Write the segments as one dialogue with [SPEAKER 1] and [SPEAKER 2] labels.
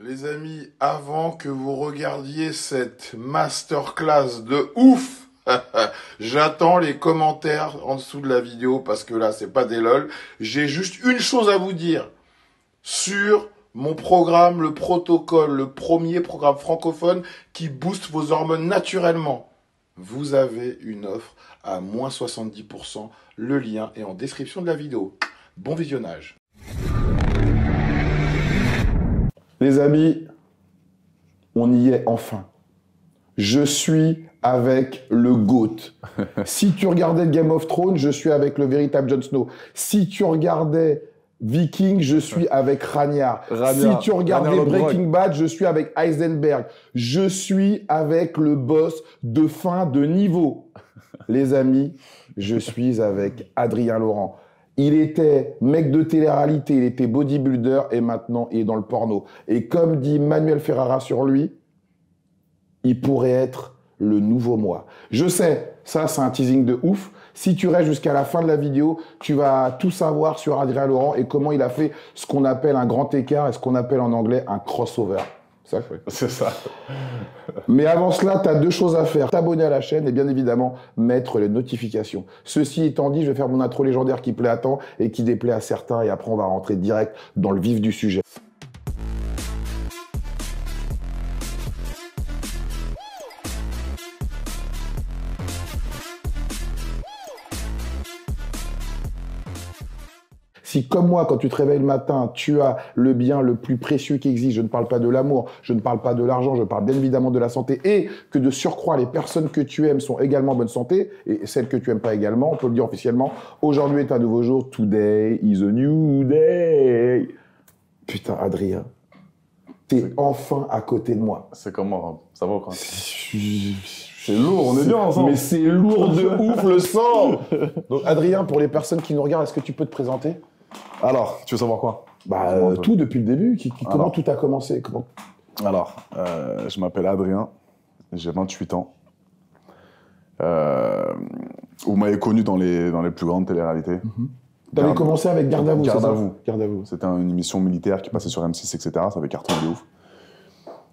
[SPEAKER 1] Les amis, avant que vous regardiez cette masterclass de ouf, j'attends les commentaires en dessous de la vidéo parce que là, c'est pas des lol. J'ai juste une chose à vous dire sur mon programme, le protocole, le premier programme francophone qui booste vos hormones naturellement. Vous avez une offre à moins 70%. Le lien est en description de la vidéo. Bon visionnage. Les amis, on y est enfin. Je suis avec le GOAT. Si tu regardais Game of Thrones, je suis avec le véritable Jon Snow. Si tu regardais Viking, je suis avec Rhaenyra. Si tu regardais Breaking Bad, je suis avec Heisenberg. Je suis avec le boss de fin de niveau. Les amis, je suis avec Adrien Laurent. Il était mec de télé-réalité, il était bodybuilder et maintenant il est dans le porno. Et comme dit Manuel Ferrara sur lui, il pourrait être le nouveau moi. Je sais, ça c'est un teasing de ouf. Si tu restes jusqu'à la fin de la vidéo, tu vas tout savoir sur Adrien Laurent et comment il a fait ce qu'on appelle un grand écart et ce qu'on appelle en anglais un crossover.
[SPEAKER 2] C'est ça.
[SPEAKER 1] Mais avant cela, tu as deux choses à faire. T'abonner à la chaîne et bien évidemment, mettre les notifications. Ceci étant dit, je vais faire mon intro légendaire qui plaît à tant et qui déplaît à certains. Et après, on va rentrer direct dans le vif du sujet. Si, comme moi, quand tu te réveilles le matin, tu as le bien le plus précieux qui existe, je ne parle pas de l'amour, je ne parle pas de l'argent, je parle bien évidemment de la santé, et que de surcroît, les personnes que tu aimes sont également en bonne santé, et celles que tu aimes pas également, on peut le dire officiellement, aujourd'hui est un nouveau jour, today is a new day. Putain, Adrien, t'es enfin à côté de moi.
[SPEAKER 2] C'est comment? Ça va ou quoi? C'est lourd, on est bien ensemble.
[SPEAKER 1] Mais c'est lourd de ouf le sang. Donc Adrien, pour les personnes qui nous regardent, est-ce que tu peux te présenter?
[SPEAKER 2] Alors, tu veux savoir quoi?
[SPEAKER 1] Tout depuis le début. Comment tout a commencé?
[SPEAKER 2] Alors, je m'appelle Adrien, j'ai 28 ans. Vous m'avez connu dans les plus grandes téléréalités.
[SPEAKER 1] Tu avais commencé avec Garde à vous,
[SPEAKER 2] Garde à vous.
[SPEAKER 1] Garde à vous.
[SPEAKER 2] C'était une émission militaire qui passait sur M6, etc. Ça avait cartonné de ouf.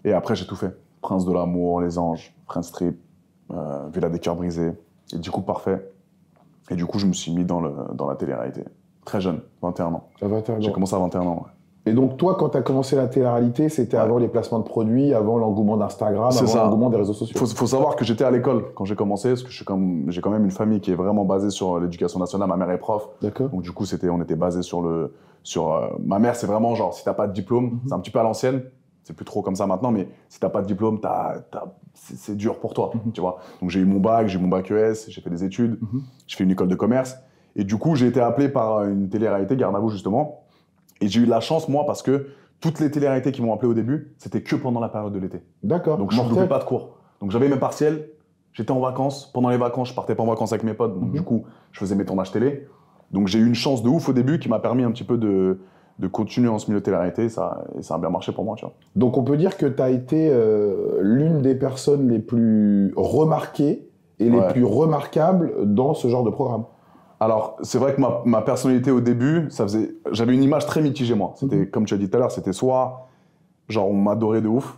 [SPEAKER 2] Et après, j'ai tout fait. Prince de l'amour, Les Anges, Prince Strip, Villa des cœurs brisés, et du coup, parfait. Et du coup, je me suis mis dans la télé-réalité. Très jeune, 21 ans.
[SPEAKER 1] À 21 ans.
[SPEAKER 2] J'ai commencé à 21 ans, ouais.
[SPEAKER 1] Et donc, toi, quand tu as commencé la télé-réalité, c'était avant les placements de produits, avant l'engouement d'Instagram, avant l'engouement des réseaux sociaux.
[SPEAKER 2] Faut savoir que j'étais à l'école quand j'ai commencé, parce que j'ai quand même une famille qui est vraiment basée sur l'éducation nationale. Ma mère est prof.
[SPEAKER 1] D'accord.
[SPEAKER 2] Donc, du coup, on était basé sur ma mère, c'est vraiment genre, si t'as pas de diplôme, c'est un petit peu à l'ancienne. C'est plus trop comme ça maintenant, mais si t'as pas de diplôme, c'est dur pour toi, tu vois. Donc, j'ai eu mon bac ES, j'ai fait des études, j'ai fait une école de commerce. Et du coup, j'ai été appelé par une télé-réalité, Garde à vous, justement. Et j'ai eu de la chance, moi, parce que toutes les télé-réalités qui m'ont appelé au début, c'était que pendant la période de l'été.
[SPEAKER 1] D'accord.
[SPEAKER 2] Donc, je ne loupais pas de cours. Donc, j'avais mes partiels, j'étais en vacances. Pendant les vacances, je partais pas en vacances avec mes potes. Donc, du coup, je faisais mes tournages télé. Donc, j'ai eu une chance de ouf au début qui m'a permis un petit peu de continuer en ce milieu de télé-réalité. Et ça a bien marché pour moi, tu vois.
[SPEAKER 1] Donc, on peut dire que tu as été l'une des personnes les plus remarquées et les plus remarquables dans ce genre de programme.
[SPEAKER 2] Alors, c'est vrai que ma personnalité au début, j'avais une image très mitigée, moi. C'était, comme tu as dit tout à l'heure, c'était soit, genre, on m'adorait de ouf,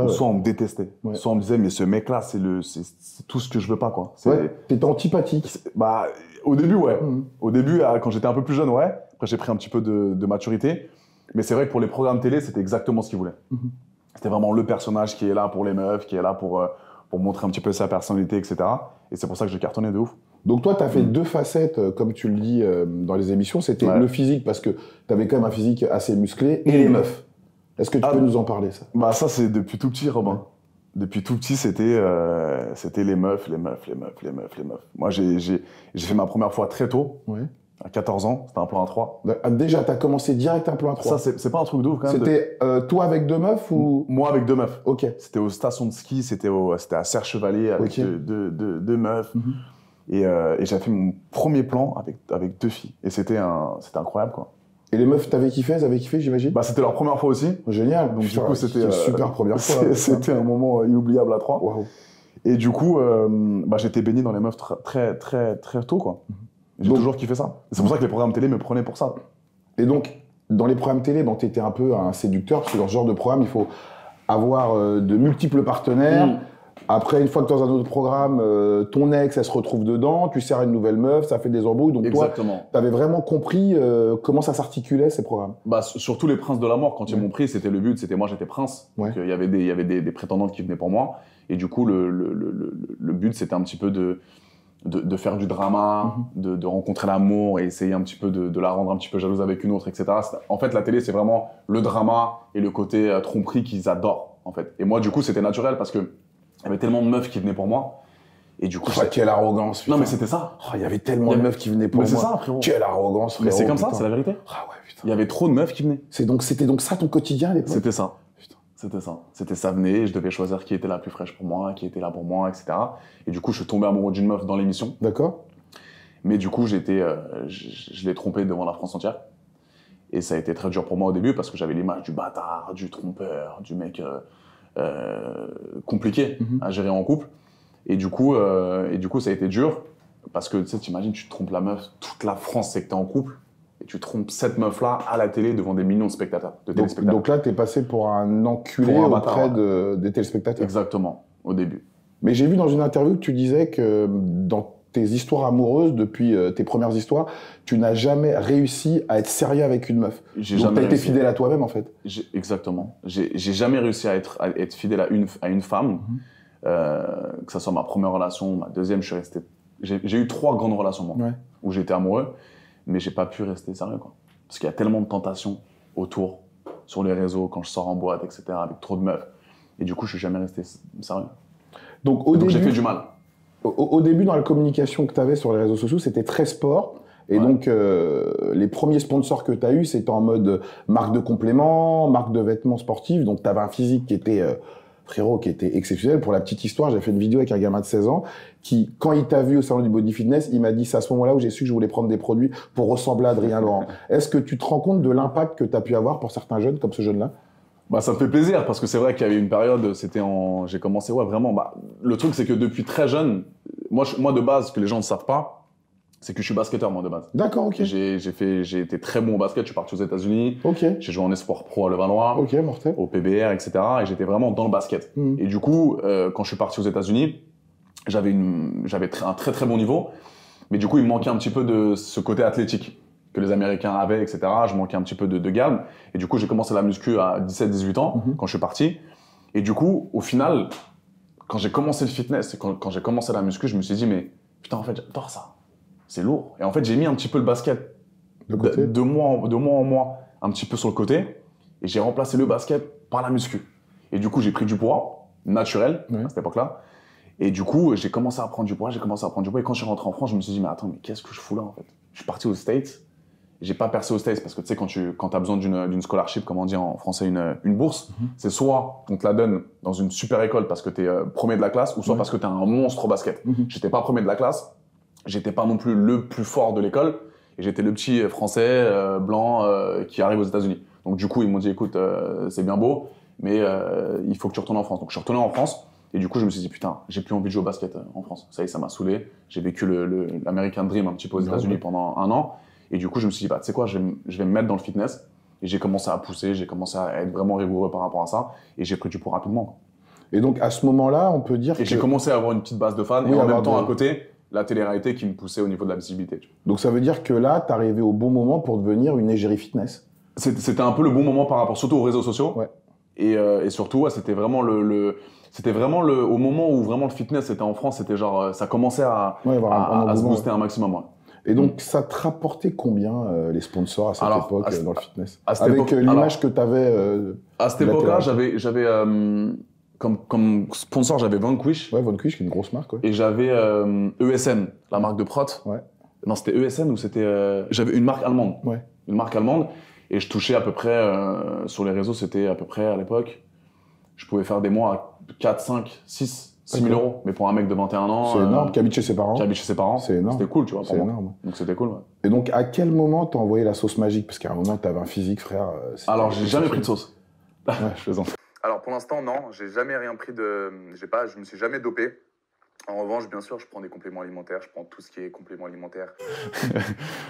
[SPEAKER 2] soit on me détestait. Ouais. Soit on me disait, mais ce mec-là, c'est tout ce que je veux pas, quoi.
[SPEAKER 1] T'étais antipathique.
[SPEAKER 2] Au début, ouais. Au début, quand j'étais un peu plus jeune, ouais. Après, j'ai pris un petit peu de maturité. Mais c'est vrai que pour les programmes télé, c'était exactement ce qu'ils voulaient. C'était vraiment le personnage qui est là pour les meufs, qui est là pour montrer un petit peu sa personnalité, etc. Et c'est pour ça que j'ai cartonné de ouf.
[SPEAKER 1] Donc toi, tu as fait deux facettes, comme tu le dis dans les émissions. C'était le physique, parce que tu avais quand même un physique assez musclé, et les meufs. Est-ce que tu peux nous en parler, ça?
[SPEAKER 2] Ça, c'est depuis tout petit, Robin. Depuis tout petit, c'était les meufs. Moi, j'ai fait ma première fois très tôt, à 14 ans. C'était un plan A3.
[SPEAKER 1] Déjà, tu as commencé direct un plan A3.
[SPEAKER 2] Ça, c'est pas un truc de ouf, quand même.
[SPEAKER 1] C'était toi avec deux meufs ou...
[SPEAKER 2] Moi avec deux meufs.
[SPEAKER 1] Ok.
[SPEAKER 2] C'était aux stations de ski, c'était à Serre-Chevalier avec deux meufs. Et j'ai fait mon premier plan avec deux filles. Et c'était incroyable, quoi.
[SPEAKER 1] Et les meufs, t'avais kiffé? Elles avaient kiffé, j'imagine?
[SPEAKER 2] C'était leur première fois aussi.
[SPEAKER 1] Génial.
[SPEAKER 2] Donc, du coup, c'était
[SPEAKER 1] une super première fois.
[SPEAKER 2] C'était un moment inoubliable à trois.
[SPEAKER 1] Wow.
[SPEAKER 2] Et du coup, j'étais baigné dans les meufs très tôt, quoi. J'ai toujours kiffé ça. C'est pour ça que les programmes télé me prenaient pour ça.
[SPEAKER 1] Et donc, dans les programmes télé, bon, tu étais un peu un séducteur, parce que dans ce genre de programme, il faut avoir de multiples partenaires. Après, une fois que tu es dans un autre programme, ton ex, elle se retrouve dedans, tu sers une nouvelle meuf, ça fait des embrouilles. Donc
[SPEAKER 2] Exactement.
[SPEAKER 1] toi, tu avais vraiment compris comment ça s'articulait, ces programmes.
[SPEAKER 2] Bah, surtout les princes de la mort, quand ils m'ont pris, c'était le but, c'était moi, j'étais prince.
[SPEAKER 1] Ouais.
[SPEAKER 2] Donc il y avait des prétendantes qui venaient pour moi. Et du coup, le but, c'était un petit peu de faire du drama, de rencontrer l'amour et essayer un petit peu de la rendre un petit peu jalouse avec une autre, etc. En fait, la télé, c'est vraiment le drama et le côté tromperie qu'ils adorent, en fait. Et moi, du coup, c'était naturel parce que il y avait tellement de meufs qui venaient pour moi. Et du coup,
[SPEAKER 1] quelle arrogance, putain.
[SPEAKER 2] Non, mais c'était ça.
[SPEAKER 1] Il y avait tellement de meufs qui venaient pour moi.
[SPEAKER 2] Mais c'est ça, frérot.
[SPEAKER 1] Quelle arrogance, frérot.
[SPEAKER 2] Mais c'est comme ça,
[SPEAKER 1] putain.
[SPEAKER 2] c'est la vérité.
[SPEAKER 1] Ah ouais, putain.
[SPEAKER 2] Il y avait trop de meufs qui venaient.
[SPEAKER 1] C'était donc ça ton quotidien à l'époque?
[SPEAKER 2] C'était ça.
[SPEAKER 1] Putain.
[SPEAKER 2] C'était ça. C'était ça venait, je devais choisir qui était la plus fraîche pour moi, qui était là pour moi, etc. Et du coup, je suis tombé amoureux d'une meuf dans l'émission.
[SPEAKER 1] D'accord.
[SPEAKER 2] Mais du coup, je l'ai trompée devant la France entière. Et ça a été très dur pour moi au début parce que j'avais l'image du bâtard, du trompeur, du mec compliqué à gérer en couple. Et du coup, ça a été dur parce que tu sais, t'imagines, tu trompes la meuf, toute la France sait que t'es en couple et tu trompes cette meuf-là à la télé devant des millions de spectateurs, de téléspectateurs.
[SPEAKER 1] Donc là, t'es passé pour un enculé
[SPEAKER 2] Pour un
[SPEAKER 1] auprès
[SPEAKER 2] bâtard,
[SPEAKER 1] des téléspectateurs.
[SPEAKER 2] Exactement, au début.
[SPEAKER 1] Mais j'ai vu dans une interview que tu disais que dans tes histoires amoureuses, depuis tes premières histoires, tu n'as jamais réussi à être sérieux avec une meuf.
[SPEAKER 2] J'ai
[SPEAKER 1] Donc
[SPEAKER 2] jamais
[SPEAKER 1] t'as été
[SPEAKER 2] réussi.
[SPEAKER 1] fidèle à toi-même, en fait.
[SPEAKER 2] Exactement. J'ai jamais réussi à être fidèle à une femme, que ça soit ma première relation, ma deuxième, j'ai eu 3 grandes relations, moi,
[SPEAKER 1] Ouais.
[SPEAKER 2] où j'étais amoureux, mais j'ai pas pu rester sérieux, quoi. Parce qu'il y a tellement de tentations autour, sur les réseaux, quand je sors en boîte, etc., avec trop de meufs. Et du coup, je suis jamais resté sérieux.
[SPEAKER 1] Donc
[SPEAKER 2] Donc j'ai fait du mal.
[SPEAKER 1] Au début, dans la communication que tu avais sur les réseaux sociaux, c'était très sport. Et
[SPEAKER 2] Ouais.
[SPEAKER 1] donc, les premiers sponsors que tu as eus, c'était en mode marque de compléments, marque de vêtements sportifs. Donc, tu avais un physique qui était, frérot, qui était exceptionnel. Pour la petite histoire, j'ai fait une vidéo avec un gamin de 16 ans qui, quand il t'a vu au salon du body fitness, il m'a dit, c'est à ce moment-là où j'ai su que je voulais prendre des produits pour ressembler à Adrien Laurent. Est-ce que tu te rends compte de l'impact que tu as pu avoir pour certains jeunes comme ce jeune-là?
[SPEAKER 2] Bah, ça me fait plaisir parce que c'est vrai qu'il y avait une période, j'ai commencé, ouais, vraiment. Bah, le truc, c'est que depuis très jeune, moi de base, ce que les gens ne savent pas, c'est que je suis basketteur, moi, de base.
[SPEAKER 1] D'accord, ok.
[SPEAKER 2] J'ai été très bon au basket, je suis parti aux États-Unis,
[SPEAKER 1] Ok,
[SPEAKER 2] j'ai joué en espoir pro à Levallois,
[SPEAKER 1] ok, mortel.
[SPEAKER 2] au PBR, etc. Et j'étais vraiment dans le basket. Et du coup, quand je suis parti aux États-Unis, j'avais un très très bon niveau, mais du coup, il me manquait un petit peu de ce côté athlétique que les Américains avaient, etc. Je manquais un petit peu de garde. Et du coup, j'ai commencé la muscu à 17-18 ans, quand je suis parti. Et du coup, au final, quand j'ai commencé le fitness, quand j'ai commencé la muscu, je me suis dit, mais putain, en fait, j'adore ça. C'est lourd. Et en fait, j'ai mis un petit peu le basket de mois en mois, un petit peu sur le côté. Et j'ai remplacé le basket par la muscu. Et du coup, j'ai pris du poids naturel à cette époque-là. Et du coup, j'ai commencé à prendre du poids. Et quand je suis rentré en France, je me suis dit, mais attends, mais qu'est-ce que je fous là, en fait? Je suis parti aux States. J'ai pas percé aux States parce que tu sais, quand tu as besoin d'une scholarship, comme on dit en français, une bourse, c'est soit on te la donne dans une super école parce que tu es premier de la classe, ou soit parce que tu es un monstre au basket. J'étais pas premier de la classe, j'étais pas non plus le plus fort de l'école, et j'étais le petit français blanc qui arrive aux États-Unis. Donc du coup, ils m'ont dit, écoute, c'est bien beau, mais il faut que tu retournes en France. Donc je suis retourné en France, et du coup, je me suis dit, putain, j'ai plus envie de jouer au basket en France. Ça y est, ça m'a saoulé. J'ai vécu l'American Dream un petit peu aux États-Unis pendant 1 an. Et du coup, je me suis dit, bah, tu sais quoi, je vais me mettre dans le fitness. Et j'ai commencé à pousser, j'ai commencé à être vraiment rigoureux par rapport à ça. Et j'ai pris du poids rapidement.
[SPEAKER 1] Et donc, à ce moment-là, on peut dire
[SPEAKER 2] Et j'ai commencé à avoir une petite base de fans.
[SPEAKER 1] Oui,
[SPEAKER 2] et en même temps,
[SPEAKER 1] de-
[SPEAKER 2] à côté, la télé-réalité qui me poussait au niveau de la visibilité. Tu vois.
[SPEAKER 1] Donc, ça veut dire que là, t'es arrivé au bon moment pour devenir une égérie fitness.
[SPEAKER 2] C'était un peu le bon moment par rapport, surtout aux réseaux sociaux.
[SPEAKER 1] Ouais.
[SPEAKER 2] Et surtout, ouais, c'était vraiment au moment où vraiment le fitness était en France, c'était genre, ça commençait à se booster un maximum. Ouais.
[SPEAKER 1] Et donc, ça te rapportait combien les sponsors à cette époque dans le fitness?
[SPEAKER 2] à cette
[SPEAKER 1] Avec
[SPEAKER 2] époque,
[SPEAKER 1] l'image que tu avais
[SPEAKER 2] à cette époque-là, j'avais comme sponsor, j'avais Vanquish.
[SPEAKER 1] Ouais, Vanquish, qui est une grosse marque. Ouais.
[SPEAKER 2] Et j'avais ESN, la marque de prot.
[SPEAKER 1] Ouais.
[SPEAKER 2] Non, c'était ESN ou c'était... J'avais une marque allemande.
[SPEAKER 1] Ouais.
[SPEAKER 2] Une marque allemande. Et je touchais à peu près, sur les réseaux, c'était à peu près à l'époque, je pouvais faire des mois à 4, 5, 6 000 euros. Mais pour un mec de 21 ans...
[SPEAKER 1] C'est énorme, qui habite chez ses parents.
[SPEAKER 2] C'est
[SPEAKER 1] énorme.
[SPEAKER 2] C'était cool, tu vois, pour
[SPEAKER 1] C'est
[SPEAKER 2] moi.
[SPEAKER 1] énorme.
[SPEAKER 2] Donc c'était cool, ouais.
[SPEAKER 1] Et donc, à quel moment t'as envoyé la sauce magique? Parce qu'à un moment, t'avais un physique, frère.
[SPEAKER 2] Alors, j'ai jamais pris de sauce.
[SPEAKER 1] Ouais, je plaisante.
[SPEAKER 2] Alors, pour l'instant, non. J'ai jamais rien pris de... Je me suis jamais dopé.
[SPEAKER 3] En revanche, bien sûr, je prends des compléments alimentaires, je prends tout ce qui est compléments alimentaires.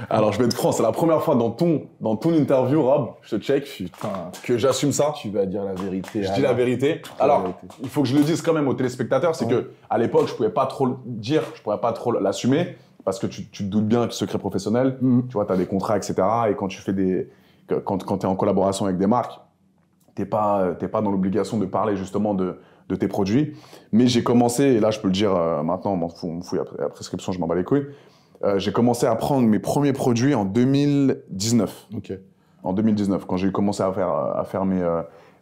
[SPEAKER 2] Alors, je vais être franc, c'est la première fois dans ton interview, Rob, je te check, putain, que j'assume ça.
[SPEAKER 1] Tu vas dire la vérité.
[SPEAKER 2] Je dis la vérité. Alors, il faut que je le dise quand même aux téléspectateurs, c'est que à l'époque, je pouvais pas trop le dire, je pourrais pas trop l'assumer, parce que tu te doutes bien que secret professionnel, tu vois, tu as des contrats, etc. Et quand tu fais quand tu es en collaboration avec des marques, t'es pas dans l'obligation de parler justement de tes produits. Mais j'ai commencé, et là je peux le dire maintenant, on me fouille après la prescription, je m'en bats les couilles. J'ai commencé à prendre mes premiers produits en 2019.
[SPEAKER 1] Ok.
[SPEAKER 2] En 2019, quand j'ai commencé à faire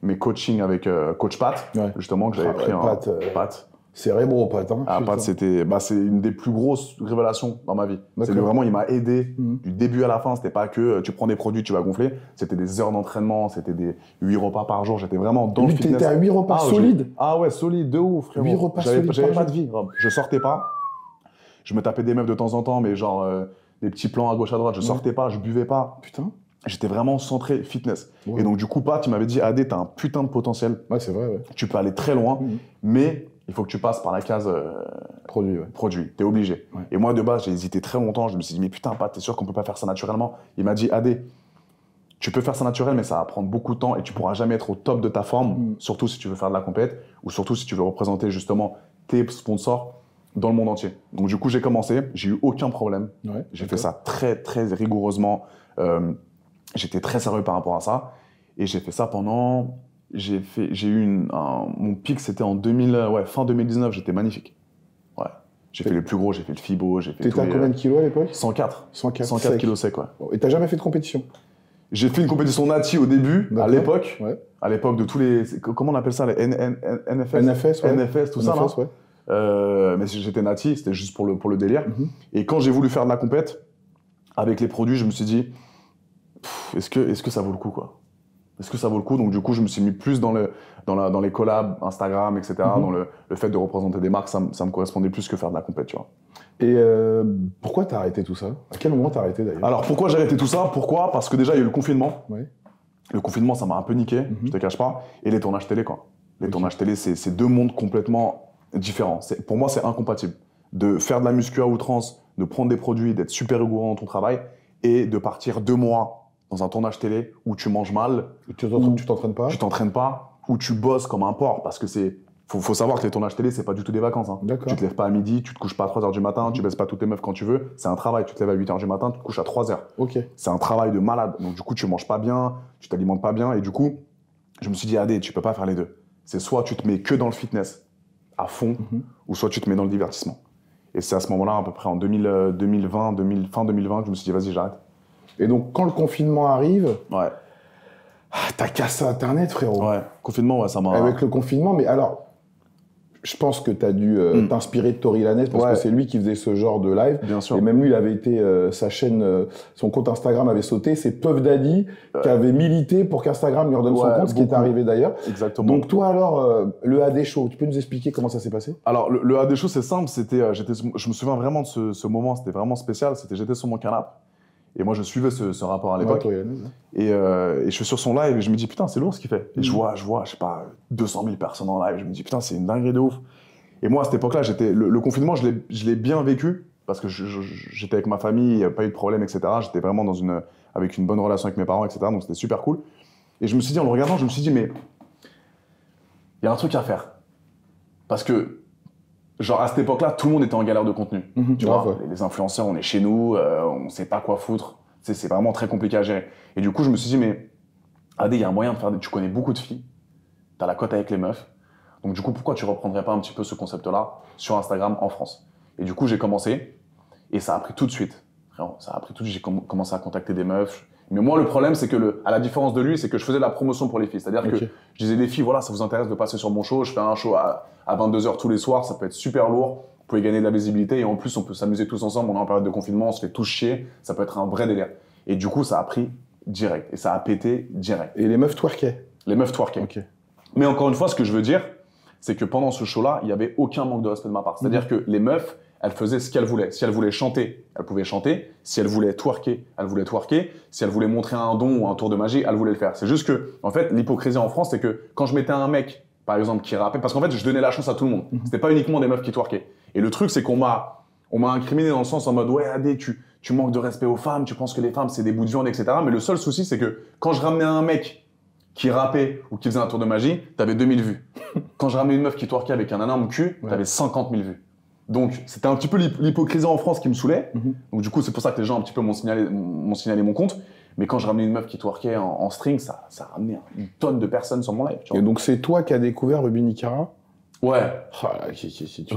[SPEAKER 2] mes coachings avec Coach Pat, justement, que j'avais pris en Pat.
[SPEAKER 1] Cérébro, Pat. Hein,
[SPEAKER 2] Pat, c'est une des plus grosses révélations dans ma vie. C'est vraiment, il m'a aidé du début à la fin. C'était pas que tu prends des produits, tu vas gonfler. C'était des heures d'entraînement, c'était des 8 repas par jour. J'étais vraiment dans le fitness.
[SPEAKER 1] T'étais à 8 repas solides.
[SPEAKER 2] Ah ouais, solide, de ouf, frérot.
[SPEAKER 1] 8 repas solides.
[SPEAKER 2] J'avais pas de vie, Rob. Je sortais pas. Je me tapais des meufs de temps en temps, mais genre des petits plans à gauche à droite. Je sortais pas, je buvais pas.
[SPEAKER 1] Putain.
[SPEAKER 2] J'étais vraiment centré fitness.
[SPEAKER 1] Ouais.
[SPEAKER 2] Et donc, du coup, Pat, tu m'avais dit, Adé, t'as un putain de potentiel.
[SPEAKER 1] Ouais, c'est vrai, ouais.
[SPEAKER 2] Tu peux aller très loin, mais il faut que tu passes par la case produit. T'es obligé. Ouais. Et moi, de base, j'ai hésité très longtemps. Je me suis dit, mais putain, Pat, t'es sûr qu'on peut pas faire ça naturellement? Il m'a dit, Adé, tu peux faire ça naturel, mais ça va prendre beaucoup de temps et tu pourras jamais être au top de ta forme, surtout si tu veux faire de la compète ou surtout si tu veux représenter justement tes sponsors dans le monde entier. Donc, du coup, j'ai commencé. J'ai eu aucun problème. Ouais, j'ai fait ça très, très rigoureusement. J'étais très sérieux par rapport à ça. Et j'ai fait ça pendant... mon pic, c'était en fin 2019. J'étais magnifique. Ouais. J'ai fait les plus gros, j'ai fait le FIBO, j'ai fait
[SPEAKER 1] T'étais à combien de kilos à l'époque?
[SPEAKER 2] 104.
[SPEAKER 1] 104
[SPEAKER 2] kilos sec, ouais.
[SPEAKER 1] Et t'as jamais fait de compétition?
[SPEAKER 2] J'ai fait une compétition nati au début, à l'époque. Ouais. À l'époque de tous les... Comment on appelle ça? Les NFS?
[SPEAKER 1] NFS, ouais.
[SPEAKER 2] NFS, tout ça, là. Ouais. Mais j'étais nati, c'était juste pour le délire. Et quand j'ai voulu faire de la compète, avec les produits, je me suis dit... Est-ce que ça vaut le coup, quoi? Est-ce que ça vaut le coup? Donc, du coup, je me suis mis plus dans les collabs, Instagram, etc. Dans le fait de représenter des marques, ça me correspondait plus que faire de la compète, tu vois.
[SPEAKER 1] Et pourquoi t'as arrêté tout ça? À quel moment t'as arrêté, d'ailleurs?
[SPEAKER 2] Alors, pourquoi j'ai arrêté tout ça? Pourquoi? Parce que déjà, il y a eu le confinement.
[SPEAKER 1] Ouais.
[SPEAKER 2] Le confinement, ça m'a un peu niqué, je te cache pas. Et les tournages télé, quoi. Les tournages télé, c'est deux mondes complètement différents. Pour moi, c'est incompatible. De faire de la muscu à outrance, de prendre des produits, d'être super rigoureux dans ton travail et de partir 2 mois dans un tournage télé où tu manges mal,
[SPEAKER 1] tu t'entraînes pas,
[SPEAKER 2] où tu bosses comme un porc, parce que faut savoir que les tournages télé, c'est pas du tout des vacances. Hein. Tu te lèves pas à midi, tu te couches pas à 3h du matin, tu baisses pas toutes tes meufs quand tu veux. C'est un travail. Tu te lèves à 8h du matin, tu te couches à 3h.
[SPEAKER 1] Okay.
[SPEAKER 2] C'est un travail de malade. Donc du coup, tu manges pas bien, tu t'alimentes pas bien. Et du coup, je me suis dit, Adé, tu peux pas faire les deux. C'est soit tu te mets que dans le fitness à fond, ou soit tu te mets dans le divertissement. Et c'est à ce moment-là, à peu près en fin 2020, que je me suis dit, vas-y, j'arrête.
[SPEAKER 1] Et donc, quand le confinement arrive,
[SPEAKER 2] ouais.
[SPEAKER 1] T'as cassé Internet, frérot.
[SPEAKER 2] Ouais, confinement, ouais, ça m'a...
[SPEAKER 1] Avec le confinement, mais alors, je pense que t'as dû t'inspirer de Tori Lanez, parce que c'est lui qui faisait ce genre de live.
[SPEAKER 2] Bien sûr.
[SPEAKER 1] Et même lui, il avait été, sa chaîne, son compte Instagram avait sauté. C'est Puff Daddy qui avait milité pour qu'Instagram lui redonne son compte, ce qui est arrivé d'ailleurs.
[SPEAKER 2] Exactement.
[SPEAKER 1] Donc toi alors, le AD Show, tu peux nous expliquer comment ça s'est passé?
[SPEAKER 2] Alors, le AD Show, c'est simple. Je me souviens vraiment de ce moment, c'était vraiment spécial. J'étais sur mon canapé. Et moi, je suivais ce rapport à l'époque. Et je suis sur son live et je me dis, putain, c'est lourd ce qu'il fait. Et je vois, je sais pas, 200 000 personnes en live. Je me dis, putain, c'est une dinguerie de ouf. Et moi, à cette époque-là, le confinement, je l'ai bien vécu parce que j'étais avec ma famille, il n'y avait pas eu de problème, etc. J'étais vraiment avec une bonne relation avec mes parents, etc. Donc, c'était super cool. Et je me suis dit, en le regardant, je me suis dit, mais il y a un truc à faire. Parce que, genre, à cette époque-là, tout le monde était en galère de contenu. Tu vois, les influenceurs, on est chez nous, on sait pas quoi foutre. C'est vraiment très compliqué à gérer. Et du coup, je me suis dit, mais Adé, il y a un moyen de faire... Tu connais beaucoup de filles, t'as la cote avec les meufs. Donc du coup, pourquoi tu reprendrais pas un petit peu ce concept-là sur Instagram en France? Et du coup, j'ai commencé et ça a pris tout de suite. Ça a pris tout de suite, j'ai commencé à contacter des meufs. Mais moi, le problème, c'est que, à la différence de lui, c'est que je faisais de la promotion pour les filles. C'est-à-dire que je disais, les filles, voilà, ça vous intéresse de passer sur mon show. Je fais un show à 22h tous les soirs. Ça peut être super lourd. Vous pouvez gagner de la visibilité. Et en plus, on peut s'amuser tous ensemble. On est en période de confinement. On se fait tous chier. Ça peut être un vrai délire. Et du coup, ça a pris direct. Et ça a pété direct.
[SPEAKER 1] Et les meufs twerkaient?
[SPEAKER 2] Les meufs twerkaient.
[SPEAKER 1] Okay.
[SPEAKER 2] Mais encore une fois, ce que je veux dire, c'est que pendant ce show-là, il n'y avait aucun manque de respect de ma part. C'est-à-dire que les meufs, elles faisaient ce qu'elles voulaient. Si elles voulaient chanter, elles pouvaient chanter. Si elles voulaient twerker, elles voulaient twerker. Si elles voulaient montrer un don ou un tour de magie, elles voulaient le faire. C'est juste que, en fait, l'hypocrisie en France, c'est que quand je mettais un mec par exemple, qui rappaient, parce qu'en fait, je donnais la chance à tout le monde. C'était pas uniquement des meufs qui twerkaient. Et le truc, c'est qu'on m'a incriminé dans le sens en mode, ouais, Adé, tu manques de respect aux femmes, tu penses que les femmes, c'est des bouts de viande, etc. Mais le seul souci, c'est que quand je ramenais un mec qui rappait ou qui faisait un tour de magie, t'avais 2000 vues. Quand je ramenais une meuf qui twerkait avec un énorme cul, t'avais 50 000 vues. Donc, c'était un petit peu l'hypocrisie en France qui me saoulait. Donc, du coup, c'est pour ça que les gens un petit peu m'ont signalé mon compte. Mais quand je ramenais une meuf qui twerkait en string, ça ramenait une tonne de personnes sur mon live. Tu vois.
[SPEAKER 1] Et donc, c'est toi qui as découvert Ruby Nicara?
[SPEAKER 2] Ouais.
[SPEAKER 1] Oh là,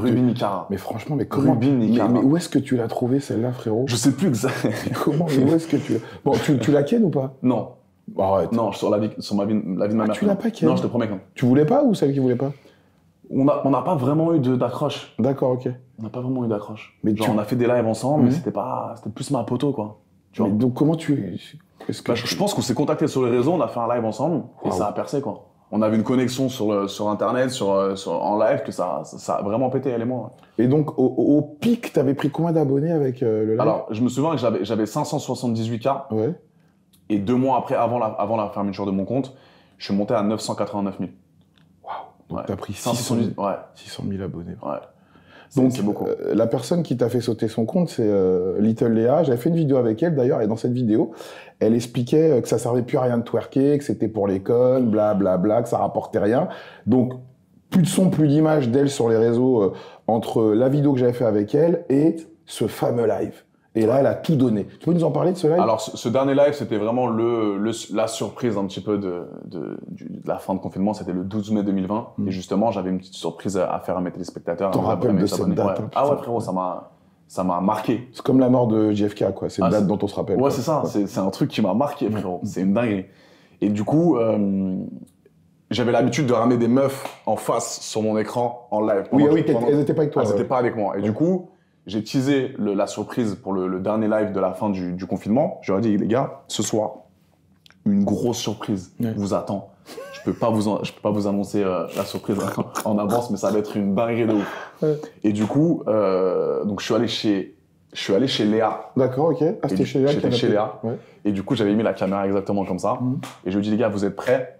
[SPEAKER 2] Ruby Nicara.
[SPEAKER 1] Mais franchement, mais comment?
[SPEAKER 2] Ruby Nicara.
[SPEAKER 1] Mais où est-ce que tu l'as trouvée, celle-là, frérot?
[SPEAKER 2] Je sais plus exactement.
[SPEAKER 1] Comment? Mais où est-ce que tu l'as? Bon, tu la ken ou pas?
[SPEAKER 2] Non.
[SPEAKER 1] Arrête.
[SPEAKER 2] Non, sur la vie de ma mère.
[SPEAKER 1] Tu l'as pas ken?
[SPEAKER 2] Non, je te promets que non.
[SPEAKER 1] Tu voulais pas ou celle qui voulait pas?
[SPEAKER 2] On n'a pas vraiment eu d'accroche.
[SPEAKER 1] D'accord, ok.
[SPEAKER 2] On n'a pas vraiment eu d'accroche.
[SPEAKER 1] Mais
[SPEAKER 2] genre, on a fait des lives ensemble, mais c'était plus ma poteau, quoi. Tu vois.
[SPEAKER 1] Mais donc, comment tu...
[SPEAKER 2] Je pense qu'on s'est contactés sur les réseaux, on a fait un live ensemble, et ça a percé, quoi. On avait une connexion sur Internet, en live, que ça a vraiment pété, elle et moi.
[SPEAKER 1] Et donc, au pic, t'avais pris combien d'abonnés avec le live?
[SPEAKER 2] Alors, je me souviens que j'avais 578K,
[SPEAKER 1] Ouais.
[SPEAKER 2] et 2 mois après, avant la fermeture de mon compte, je suis monté à 989 000.
[SPEAKER 1] Waouh. Donc,
[SPEAKER 2] Ouais.
[SPEAKER 1] t'as pris
[SPEAKER 2] 600 000, ouais.
[SPEAKER 1] 600 000 abonnés.
[SPEAKER 2] Ouais.
[SPEAKER 1] Donc,
[SPEAKER 2] c'est beaucoup.
[SPEAKER 1] La personne qui t'a fait sauter son compte, c'est Little Léa. J'avais fait une vidéo avec elle, d'ailleurs, et dans cette vidéo, elle expliquait que ça servait plus à rien de twerker, que c'était pour les connes, blablabla, que ça rapportait rien. Donc, plus de son, plus d'image d'elle sur les réseaux entre la vidéo que j'avais fait avec elle et ce fameux live. Et là, elle a tout donné. Tu peux nous en parler de ce live?
[SPEAKER 2] Alors, ce dernier live, c'était vraiment la surprise un petit peu de la fin de confinement. C'était le 12 mai 2020. Et justement, j'avais une petite surprise à faire à mes téléspectateurs.
[SPEAKER 1] T'en rappelles de cette date, hein,
[SPEAKER 2] Ah ouais, frérot, ça m'a marqué.
[SPEAKER 1] C'est comme la mort de JFK, quoi. C'est une date
[SPEAKER 2] c'est-
[SPEAKER 1] dont on se rappelle.
[SPEAKER 2] Ouais,
[SPEAKER 1] quoi.
[SPEAKER 2] c'est ça. C'est un truc qui m'a marqué, frérot. C'est une dinguerie. Et du coup, j'avais l'habitude de ramener des meufs en face sur mon écran en live.
[SPEAKER 1] Oui, elles étaient pas avec toi.
[SPEAKER 2] Elles n'étaient pas avec moi. Et du coup, j'ai teasé la surprise pour le dernier live de la fin du confinement. Je leur ai dit, les gars, ce soir, une grosse surprise vous attend. Je peux pas vous annoncer la surprise en avance, mais ça va être une dinguerie de ouf.
[SPEAKER 1] Ouais.
[SPEAKER 2] Et du coup, donc je suis allé chez Léa.
[SPEAKER 1] D'accord, ok. Ah, c'était chez Léa.
[SPEAKER 2] J'étais chez Léa.
[SPEAKER 1] Ouais.
[SPEAKER 2] Et du coup, j'avais mis la caméra exactement comme ça. Et je lui ai dit, les gars, vous êtes prêts?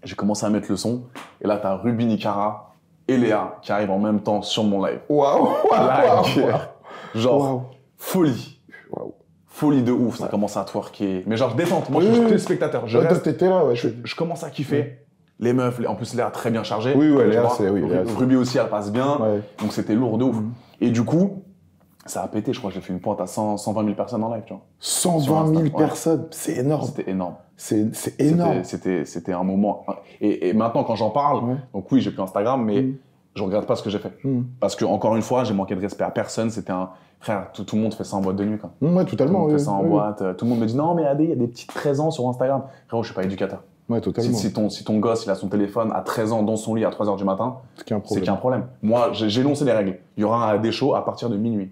[SPEAKER 2] J'ai commencé à mettre le son. Et là, t'as Ruby Nicara et Léa qui arrivent en même temps sur mon live.
[SPEAKER 1] Waouh!
[SPEAKER 2] La guerre. Genre,
[SPEAKER 1] Waouh.
[SPEAKER 2] folie.
[SPEAKER 1] Waouh.
[SPEAKER 2] Folie de ouf. Ça commence à twerker. Mais genre, détente. Moi, je suis téléspectateur. Je
[SPEAKER 1] Ouais,
[SPEAKER 2] reste.
[SPEAKER 1] t'étais là, ouais.
[SPEAKER 2] Je commence à kiffer. Les meufs, en plus, Léa très bien chargée.
[SPEAKER 1] Oui, ouais,
[SPEAKER 2] tu
[SPEAKER 1] Léa,
[SPEAKER 2] vois.
[SPEAKER 1] c'est... Oui, Léa, c'est-
[SPEAKER 2] Ruby aussi, elle passe bien.
[SPEAKER 1] Ouais.
[SPEAKER 2] Donc, c'était lourd de ouf. Et du coup, ça a pété. Je crois que j'ai fait une pointe à 120 000 personnes en live, tu vois.
[SPEAKER 1] 120 000
[SPEAKER 2] ouais.
[SPEAKER 1] personnes, c'est énorme.
[SPEAKER 2] C'était énorme.
[SPEAKER 1] C'est énorme.
[SPEAKER 2] C'était un moment. Et maintenant, quand j'en parle,
[SPEAKER 1] Ouais.
[SPEAKER 2] donc oui, j'ai plus Instagram, mais je regrette pas ce que j'ai fait. Parce que, encore une fois, j'ai manqué de respect à personne. C'était un. Frère, tout le monde fait ça en boîte de nuit, quoi.
[SPEAKER 1] Ouais,
[SPEAKER 2] Tout le
[SPEAKER 1] totalement.
[SPEAKER 2] monde
[SPEAKER 1] oui,
[SPEAKER 2] fait ça en
[SPEAKER 1] oui.
[SPEAKER 2] boîte. Tout le monde me dit non, mais Adé, il y a des petites 13 ans sur Instagram. Frérot, je suis pas éducateur.
[SPEAKER 1] Ouais, totalement.
[SPEAKER 2] Si ton gosse, il a son téléphone à 13 ans dans son lit à 3 h du matin,
[SPEAKER 1] C'est qu'il y a un
[SPEAKER 2] c'est
[SPEAKER 1] problème.
[SPEAKER 2] qu'il y a un problème. Moi, j'ai énoncé les règles. Il y aura un AD show à partir de minuit.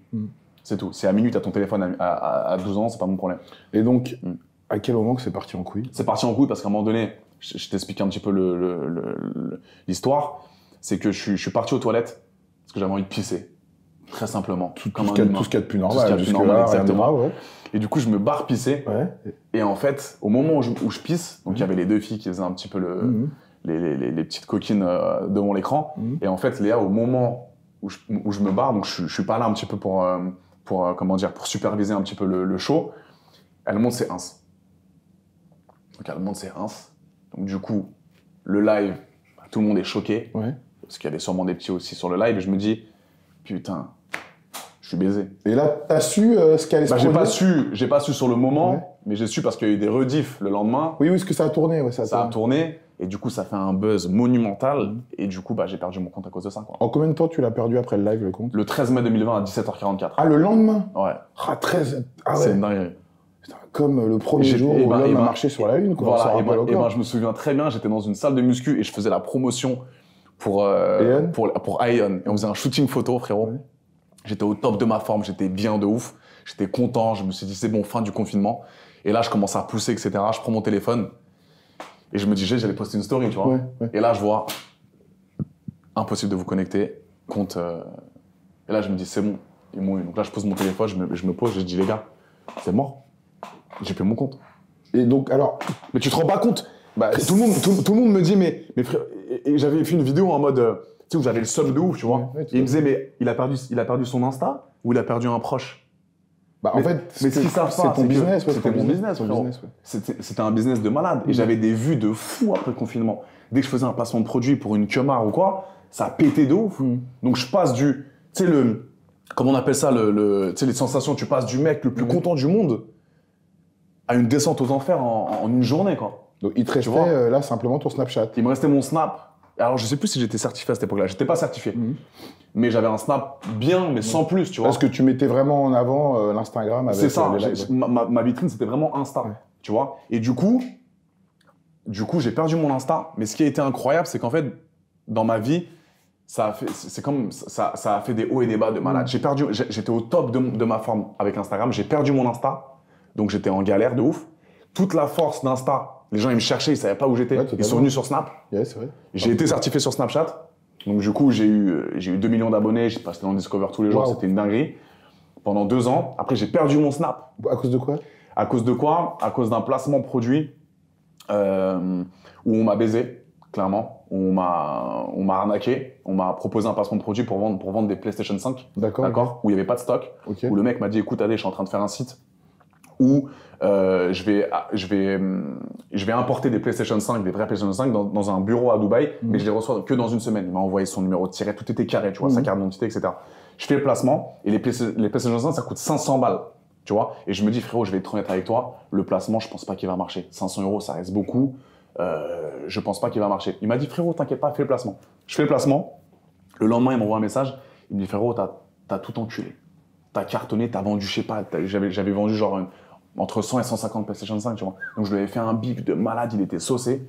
[SPEAKER 2] C'est tout. Si à minuit, tu as ton téléphone à 12 ans, c'est pas mon problème.
[SPEAKER 1] Et donc, à quel moment que c'est parti en couille?
[SPEAKER 2] C'est parti en couille parce qu'à un moment donné, je t'explique un petit peu l'histoire. C'est que je suis parti aux toilettes parce que j'avais envie de pisser. Très simplement.
[SPEAKER 1] Tout ce qu'il y a de plus
[SPEAKER 2] Tout ce qu'il y a
[SPEAKER 1] normal.
[SPEAKER 2] de plus
[SPEAKER 1] Jusque-là,
[SPEAKER 2] normal,
[SPEAKER 1] rien de
[SPEAKER 2] exactement.
[SPEAKER 1] grave, ouais.
[SPEAKER 2] Et du coup, je me barre pisser.
[SPEAKER 1] Ouais.
[SPEAKER 2] Et en fait, au moment où je pisse, donc il y avait les deux filles qui faisaient un petit peu les petites coquines devant l'écran. Et en fait, Léa, au moment où je me barre, donc je suis pas là un petit peu pour superviser un petit peu le show, elle monte ses ins. Donc elle monte ses ins. Donc du coup, le live, tout le monde est choqué.
[SPEAKER 1] Ouais.
[SPEAKER 2] Parce qu'il y avait sûrement des petits aussi sur le live. Et je me dis, putain, je suis baisé.
[SPEAKER 1] Et là, t'as su ce qu'allait se
[SPEAKER 2] J'ai
[SPEAKER 1] produire?
[SPEAKER 2] pas su sur le moment,
[SPEAKER 1] Ouais.
[SPEAKER 2] mais j'ai su parce qu'il y a eu des rediffs le lendemain.
[SPEAKER 1] Oui, parce que ça a tourné. Ouais,
[SPEAKER 2] Ça a tourné, et du coup, ça fait un buzz monumental. Et du coup, j'ai perdu mon compte à cause de ça, quoi.
[SPEAKER 1] En combien de temps tu l'as perdu après le live, le compte?
[SPEAKER 2] Le 13 mai 2020 à 17h44.
[SPEAKER 1] Ah, le lendemain?
[SPEAKER 2] Ouais,
[SPEAKER 1] Ah, 13. Ah
[SPEAKER 2] c'est
[SPEAKER 1] ouais.
[SPEAKER 2] une dinguerie.
[SPEAKER 1] Putain, comme le premier jour où l'homme a marché sur la lune, quoi. On s'en
[SPEAKER 2] Voilà,
[SPEAKER 1] rappelle encore.
[SPEAKER 2] je me souviens très bien, j'étais dans une salle de muscu et je faisais la promotion pour
[SPEAKER 1] Aeon
[SPEAKER 2] Aeon. Et on faisait un shooting photo, frérot.
[SPEAKER 1] Ouais.
[SPEAKER 2] J'étais au top de ma forme, j'étais bien de ouf. J'étais content, je me suis dit c'est bon, fin du confinement. Et là, je commence à pousser, etc. Je prends mon téléphone et je me dis j'allais poster une story, tu vois.
[SPEAKER 1] Ouais, ouais.
[SPEAKER 2] Et là, je vois impossible de vous connecter, compte. Et là, je me dis c'est bon, ils m'ont eu. Donc là, je pose mon téléphone, je me pose, je dis les gars, c'est mort. J'ai plus mon compte.
[SPEAKER 1] Et donc, alors,
[SPEAKER 2] Mais tu te rends pas compte?
[SPEAKER 1] bah,
[SPEAKER 2] Tout le monde me dit, mais frère, Et j'avais fait une vidéo en mode, tu sais, où j'avais le seum de ouf, tu vois.
[SPEAKER 1] Ouais,
[SPEAKER 2] Et il me disait, mais il a perdu son Insta ou il a perdu un proche?
[SPEAKER 1] Bah, en fait,
[SPEAKER 2] mais ce qu'ils savent
[SPEAKER 1] c'est
[SPEAKER 2] pas,
[SPEAKER 1] ton
[SPEAKER 2] c'est que
[SPEAKER 1] business. Ouais,
[SPEAKER 2] c'était mon business,
[SPEAKER 1] ton
[SPEAKER 2] frérot.
[SPEAKER 1] business, ouais.
[SPEAKER 2] C'était un business de malade. Et j'avais des vues de fou après le confinement. Dès que je faisais un placement de produit pour une Kemar ou quoi, ça pétait de ouf. Donc je passe du, tu sais, comment on appelle ça, tu sais, les sensations, tu passes du mec le plus content du monde à une descente aux enfers en une journée, quoi.
[SPEAKER 1] Donc, il te restait
[SPEAKER 2] vois
[SPEAKER 1] là simplement ton Snapchat.
[SPEAKER 2] Il me restait mon Snap. Alors, je sais plus si j'étais certifié à cette époque-là. J'étais pas certifié. Mais j'avais un Snap bien, mais sans plus, tu vois.
[SPEAKER 1] Parce que tu mettais vraiment en avant l'Instagram avec
[SPEAKER 2] C'est ça.
[SPEAKER 1] les lives.
[SPEAKER 2] Ma vitrine, c'était vraiment Insta.
[SPEAKER 1] Ouais.
[SPEAKER 2] Tu vois. Et du coup, j'ai perdu mon Insta. Mais ce qui a été incroyable, c'est qu'en fait, dans ma vie, ça a fait des hauts et des bas de malade. J'étais au top de ma forme avec Instagram. J'ai perdu mon Insta. Donc, j'étais en galère de ouf. Toute la force d'Insta, les gens, ils me cherchaient, ils savaient pas où j'étais.
[SPEAKER 1] Ouais,
[SPEAKER 2] Ils sont venus sur Snap.
[SPEAKER 1] Ouais, c'est vrai.
[SPEAKER 2] J'ai été certifié sur Snapchat. Donc, du coup, j'ai eu 2 millions d'abonnés. J'ai passé dans le Discover tous les jours.
[SPEAKER 1] Wow.
[SPEAKER 2] C'était une dinguerie. Pendant 2 ans. Après, j'ai perdu mon Snap.
[SPEAKER 1] À cause de quoi?
[SPEAKER 2] À cause de quoi? À cause d'un placement produit où on m'a baisé, clairement. Où on m'a arnaqué. On m'a proposé un placement de produit pour vendre des PlayStation 5.
[SPEAKER 1] D'accord.
[SPEAKER 2] Où il n'y avait pas de stock.
[SPEAKER 1] Ok.
[SPEAKER 2] Où le mec m'a dit, écoute, allez, je suis en train de faire un site où je vais importer des PlayStation 5, des vrais PlayStation 5 dans un bureau à Dubaï, mais je les reçois que dans une semaine. Il m'a envoyé son numéro de tiré, tout était carré, tu vois, sa carte d'identité, etc. Je fais le placement et les PlayStation 5, ça coûte 500 balles, tu vois. Et je me dis, frérot, je vais être honnête avec toi, le placement, je pense pas qu'il va marcher. 500 €, ça reste beaucoup. Je pense pas qu'il va marcher. Il m'a dit, frérot, t'inquiète pas, fais le placement. Je fais le placement. Le lendemain, il m'envoie un message. Il me dit, frérot, t'as tout enculé. T'as cartonné, t'as vendu, je sais pas, j'avais vendu genre entre 100 et 150 PlayStation 5, tu vois. Donc je lui avais fait un bip de malade, il était saucé.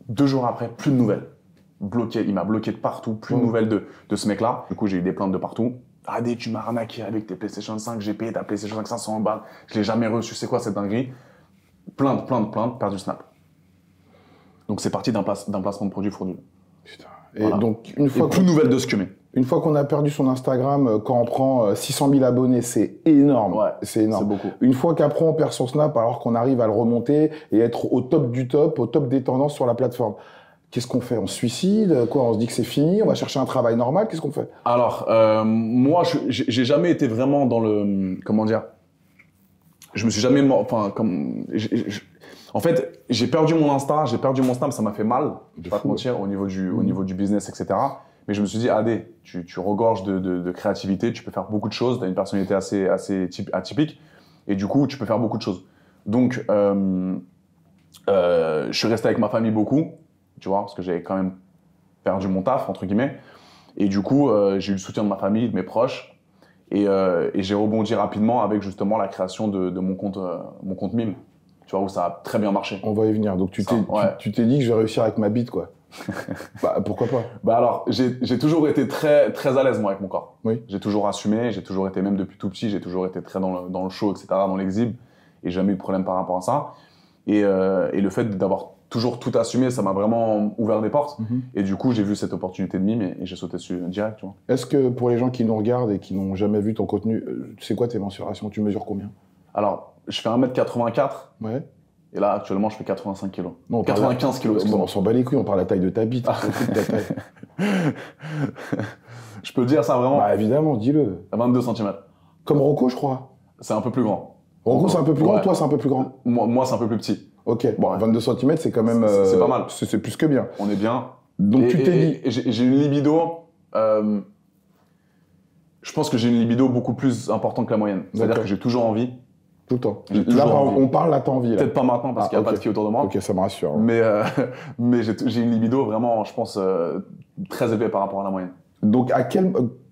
[SPEAKER 2] 2 jours après, plus de nouvelles. Bloqué, il m'a bloqué de partout, plus de nouvelles de ce mec-là. Du coup, j'ai eu des plaintes de partout. Adé, tu m'as arnaqué avec tes PlayStation 5, j'ai payé ta PlayStation 5 500 balles, je l'ai jamais reçu, c'est quoi cette dinguerie? Plainte, perdu Snap. Donc c'est parti d'un placement de produit frauduleux.
[SPEAKER 1] Putain. Et
[SPEAKER 2] Voilà.
[SPEAKER 1] donc,
[SPEAKER 2] Et plus de nouvelles de Scumé.
[SPEAKER 1] une fois qu'on a perdu son Instagram, quand on prend 600 000 abonnés, c'est énorme.
[SPEAKER 2] Ouais,
[SPEAKER 1] c'est énorme.
[SPEAKER 2] c'est beaucoup.
[SPEAKER 1] Une fois qu'après on perd son Snap, alors qu'on arrive à le remonter et être au top du top, au top des tendances sur la plateforme, qu'est-ce qu'on fait? On se suicide? Quoi? On se dit que c'est fini? On va chercher un travail normal? Qu'est-ce qu'on fait?
[SPEAKER 2] Alors, moi, j'ai jamais été vraiment dans le... Comment dire? Je me suis jamais... Enfin, en fait, j'ai perdu mon Insta, j'ai perdu mon Snap, ça m'a fait mal, je vais pas te mentir, au niveau du business, etc. Mais je me suis dit, Adé, tu regorges de créativité, tu peux faire beaucoup de choses, tu as une personnalité assez atypique, et du coup, tu peux faire beaucoup de choses. Donc, je suis resté avec ma famille beaucoup, tu vois, parce que j'avais quand même perdu mon taf, entre guillemets. Et du coup, j'ai eu le soutien de ma famille, de mes proches, et j'ai rebondi rapidement avec justement la création de mon compte Mime. Tu vois, où ça a très bien marché.
[SPEAKER 1] On va y venir. Donc tu t'es dit que je vais réussir avec ma bite, quoi. Bah, pourquoi pas?
[SPEAKER 2] Bah alors, j'ai toujours été très, très à l'aise, moi, avec mon corps.
[SPEAKER 1] Oui.
[SPEAKER 2] J'ai toujours assumé, j'ai toujours été, même depuis tout petit, j'ai toujours été très dans le show, etc., dans l'exhibe, et jamais eu de problème par rapport à ça. Et le fait d'avoir toujours tout assumé, ça m'a vraiment ouvert des portes. Et du coup, j'ai vu cette opportunité de mime et j'ai sauté dessus direct, tu vois.
[SPEAKER 1] Est-ce que pour les gens qui nous regardent et qui n'ont jamais vu ton contenu, c'est quoi tes mensurations? Tu mesures combien?
[SPEAKER 2] Alors, je fais 1m84.
[SPEAKER 1] Ouais.
[SPEAKER 2] Et là, actuellement, je fais 85 kg.
[SPEAKER 1] Non,
[SPEAKER 2] 95 kg,
[SPEAKER 1] Bon, on s'en bat les couilles, on parle de la taille de ta bite. De ta taille.
[SPEAKER 2] Je peux dire ça vraiment?
[SPEAKER 1] Bah évidemment, dis-le.
[SPEAKER 2] À 22 cm.
[SPEAKER 1] Comme Rocco, je crois.
[SPEAKER 2] C'est un peu plus grand.
[SPEAKER 1] Rocco, c'est un peu plus grand,
[SPEAKER 2] Ouais.
[SPEAKER 1] toi, c'est un peu plus grand.
[SPEAKER 2] Moi c'est un peu plus petit.
[SPEAKER 1] Ok, bon, 22 cm, c'est quand même...
[SPEAKER 2] C'est pas mal.
[SPEAKER 1] C'est plus que bien.
[SPEAKER 2] On est bien.
[SPEAKER 1] Donc tu t'es dit...
[SPEAKER 2] et j'ai une libido... je pense que j'ai une libido beaucoup plus importante que la moyenne. C'est-à-dire
[SPEAKER 1] D'accord.
[SPEAKER 2] que j'ai toujours envie.
[SPEAKER 1] Tout le temps.
[SPEAKER 2] J'ai
[SPEAKER 1] Là,
[SPEAKER 2] toujours envie.
[SPEAKER 1] on parle, là, t'as envie. Là.
[SPEAKER 2] Peut-être pas maintenant parce qu'il n'y a
[SPEAKER 1] ok.
[SPEAKER 2] pas de filles autour de moi.
[SPEAKER 1] Ok, ça me rassure.
[SPEAKER 2] Mais j'ai une libido vraiment, je pense, très élevée par rapport à la moyenne.
[SPEAKER 1] Donc,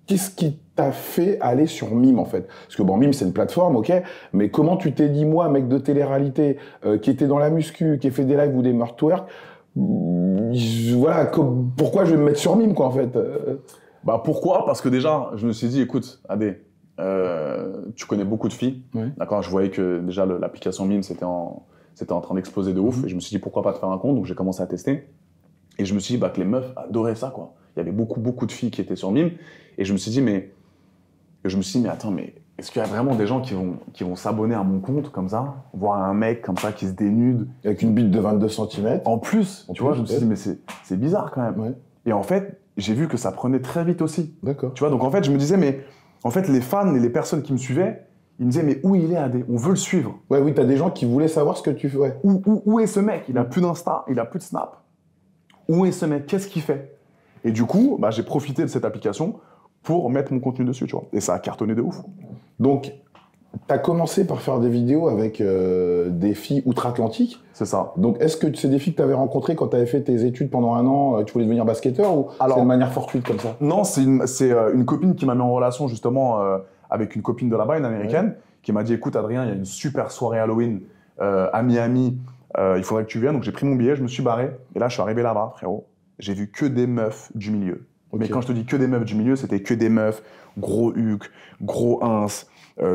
[SPEAKER 1] qu'est-ce qui t'a fait aller sur Mime, en fait? Parce que bon, Mime, c'est une plateforme, ok, mais comment tu t'es dit, moi, mec de télé-réalité, qui était dans la muscu, qui a fait des lives ou des meurtres, voilà, pourquoi je vais me mettre sur Mime, quoi, en fait?
[SPEAKER 2] Bah pourquoi? Parce que déjà, je me suis dit, écoute, Adé, tu connais beaucoup de filles,
[SPEAKER 1] Oui.
[SPEAKER 2] d'accord? Je voyais que déjà l'application Mime, c'était en train d'exploser de ouf, et je me suis dit, pourquoi pas te faire un compte? Donc j'ai commencé à tester, et je me suis dit bah, que les meufs adoraient ça, quoi. Il y avait beaucoup de filles qui étaient sur Mime, et je me suis dit, mais attends, mais est-ce qu'il y a vraiment des gens qui vont s'abonner à mon compte comme ça, voir un mec comme ça qui se dénude
[SPEAKER 1] Avec une bite de 22 cm.
[SPEAKER 2] en plus, tu vois, je me suis dit,
[SPEAKER 1] peut-être.
[SPEAKER 2] mais c'est bizarre quand même.
[SPEAKER 1] Ouais,
[SPEAKER 2] Et en fait, j'ai vu que ça prenait très vite aussi.
[SPEAKER 1] d'accord.
[SPEAKER 2] Tu vois, donc en fait, je me disais, mais en fait, les fans et les personnes qui me suivaient, ils me disaient, mais où il est, Adé? On veut le suivre.
[SPEAKER 1] Ouais, oui, t'as des gens qui voulaient savoir ce que tu fais. Ouais.
[SPEAKER 2] Où est ce mec? Il a plus d'Insta, il a plus de Snap. Où est ce mec? Qu'est-ce qu'il fait? Et du coup, bah, j'ai profité de cette application pour mettre mon contenu dessus, tu vois. Et ça a cartonné de ouf.
[SPEAKER 1] Donc, t'as commencé par faire des vidéos avec des filles outre-Atlantique.
[SPEAKER 2] C'est ça.
[SPEAKER 1] Donc, est-ce que c'est des filles que t'avais rencontrées quand t'avais fait tes études pendant un an, tu voulais devenir basketteur ou
[SPEAKER 2] Alors-
[SPEAKER 1] c'est de manière fortuite comme ça?
[SPEAKER 2] Non, c'est une copine qui m'a mis en relation justement avec une copine de là-bas, une américaine, qui m'a dit, écoute Adrien, il y a une super soirée Halloween à Miami, il faudrait que tu viennes. Donc j'ai pris mon billet, je me suis barré. Et là, je suis arrivé là-bas, frérot. J'ai vu que des meufs du milieu.
[SPEAKER 1] Ok.
[SPEAKER 2] Mais quand je te dis que des meufs du milieu, c'était que des meufs, gros huc, gros ins,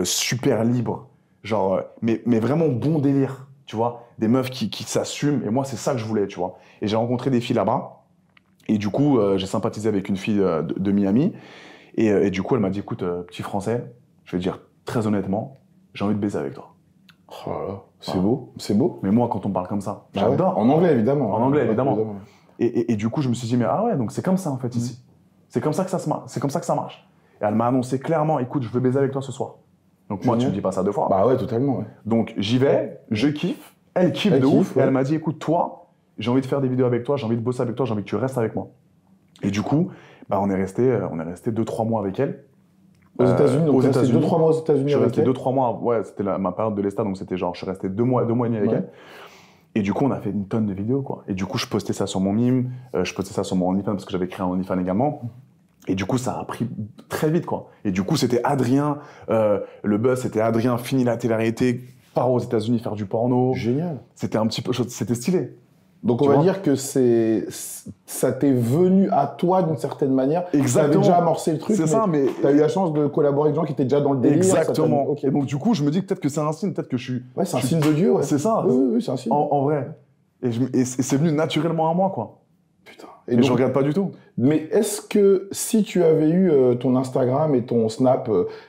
[SPEAKER 2] super libres. Genre, mais vraiment bon délire, tu vois. Des meufs qui s'assument. Et moi, c'est ça que je voulais, tu vois. Et j'ai rencontré des filles là-bas. Et du coup, j'ai sympathisé avec une fille de Miami. Et du coup, elle m'a dit, écoute, petit français, je vais te dire très honnêtement, j'ai envie de baiser avec toi.
[SPEAKER 1] Oh là là, c'est
[SPEAKER 2] Ah.
[SPEAKER 1] beau, c'est beau.
[SPEAKER 2] Mais moi, quand on parle comme ça,
[SPEAKER 1] Ah ouais.
[SPEAKER 2] j'adore.
[SPEAKER 1] En anglais, évidemment.
[SPEAKER 2] En anglais, évidemment. Et du coup, je me suis dit, mais ah ouais, donc c'est comme ça en fait ici. C'est comme ça que c'est comme ça que ça marche. Et elle m'a annoncé clairement, écoute, je veux baiser avec toi ce soir. Donc moi, tu
[SPEAKER 1] Génial.
[SPEAKER 2] me dis pas ça deux fois.
[SPEAKER 1] Bah ouais, totalement. Ouais.
[SPEAKER 2] Donc j'y vais, je kiffe, elle kiffe
[SPEAKER 1] Elle
[SPEAKER 2] de
[SPEAKER 1] kiffe,
[SPEAKER 2] ouf.
[SPEAKER 1] ouais.
[SPEAKER 2] Et elle m'a dit, écoute, toi, j'ai envie de faire des vidéos avec toi, j'ai envie de bosser avec toi, j'ai envie que tu restes avec moi. Et du coup, bah, on est resté 2-3 mois avec elle.
[SPEAKER 1] Aux États-Unis, donc
[SPEAKER 2] aux
[SPEAKER 1] t'es resté
[SPEAKER 2] États-Unis.
[SPEAKER 1] 2-3 mois aux États-Unis
[SPEAKER 2] Je suis
[SPEAKER 1] avec
[SPEAKER 2] resté
[SPEAKER 1] elle.
[SPEAKER 2] 2-3 mois, ouais, c'était ma période de l'ESTA, donc c'était genre, je suis resté 2 mois et demi avec
[SPEAKER 1] Ouais.
[SPEAKER 2] elle. Et du coup, on a fait une tonne de vidéos, quoi. Et du coup, je postais ça sur mon mime, je postais ça sur mon OnlyFans parce que j'avais créé un OnlyFans également. Et du coup, ça a pris très vite, quoi. Et du coup, c'était Adrien, le buzz, c'était Adrien, fini la télé-réalité, part aux États-Unis faire du porno.
[SPEAKER 1] Génial.
[SPEAKER 2] C'était un petit peu, c'était stylé.
[SPEAKER 1] Donc on
[SPEAKER 2] Tu
[SPEAKER 1] va
[SPEAKER 2] vois
[SPEAKER 1] dire que ça t'est venu à toi d'une certaine manière.
[SPEAKER 2] Exactement.
[SPEAKER 1] T'avais déjà amorcé le truc.
[SPEAKER 2] C'est ça, mais.
[SPEAKER 1] T'as eu la chance de collaborer avec des gens qui étaient déjà dans le délire.
[SPEAKER 2] Exactement.
[SPEAKER 1] Ok.
[SPEAKER 2] Et donc, du coup, je me dis que peut-être que c'est un signe, peut-être que je suis.
[SPEAKER 1] Ouais, c'est un
[SPEAKER 2] je-
[SPEAKER 1] signe de Dieu. Ouais.
[SPEAKER 2] C'est ça.
[SPEAKER 1] Oui, oui, oui, c'est un signe.
[SPEAKER 2] En vrai. Et c'est venu naturellement à moi, quoi.
[SPEAKER 1] Putain.
[SPEAKER 2] Et
[SPEAKER 1] donc-
[SPEAKER 2] je regarde pas du tout.
[SPEAKER 1] Mais est-ce que si tu avais eu ton Instagram et ton Snap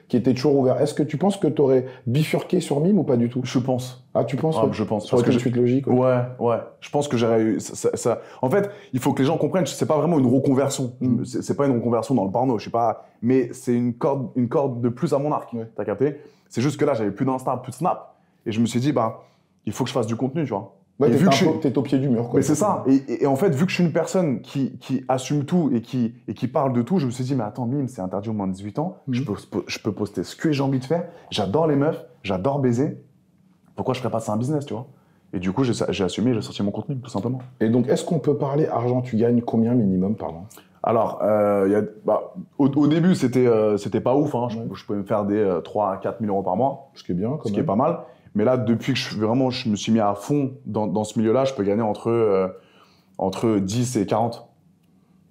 [SPEAKER 1] qui étaient toujours ouverts, est-ce que tu penses que tu aurais bifurqué sur Mime ou pas du tout?
[SPEAKER 2] Je pense.
[SPEAKER 1] Ah, tu penses?
[SPEAKER 2] Ah,
[SPEAKER 1] Ouais.
[SPEAKER 2] je pense.
[SPEAKER 1] Ça aurait été une suite logique. Ouais.
[SPEAKER 2] Ouais. Je pense que j'aurais eu. En fait, il faut que les gens comprennent, c'est pas vraiment une reconversion. C'est pas une reconversion dans le porno, je sais pas. Mais c'est une corde de plus à mon arc.
[SPEAKER 1] Ouais.
[SPEAKER 2] T'as capté? C'est juste que là, j'avais plus d'Insta, plus de Snap. Et je me suis dit, bah, il faut que je fasse du contenu, tu vois.
[SPEAKER 1] Ouais,
[SPEAKER 2] Et vu que je suis-
[SPEAKER 1] t'es au pied du mur. Quoi.
[SPEAKER 2] Mais c'est ça. Et en fait, vu que je suis une personne qui assume tout et qui parle de tout, je me suis dit, mais attends, Mime, c'est interdit au moins de 18 ans. Je peux poster ce que j'ai envie de faire. J'adore les meufs, j'adore baiser. Pourquoi je ferais pas ça un business, tu vois? Et du coup, j'ai assumé, j'ai sorti mon contenu, tout simplement.
[SPEAKER 1] Et donc, est-ce qu'on peut parler argent? Tu gagnes combien minimum par mois?
[SPEAKER 2] Alors, au début, c'était pas ouf. Hein. Je pouvais me faire des 3 à 4 000 euros par mois,
[SPEAKER 1] Ce qui est bien, quand
[SPEAKER 2] ce qui
[SPEAKER 1] même.
[SPEAKER 2] est pas mal. Mais là, depuis que je me suis mis à fond dans ce milieu-là, je peux gagner entre 10 et 40.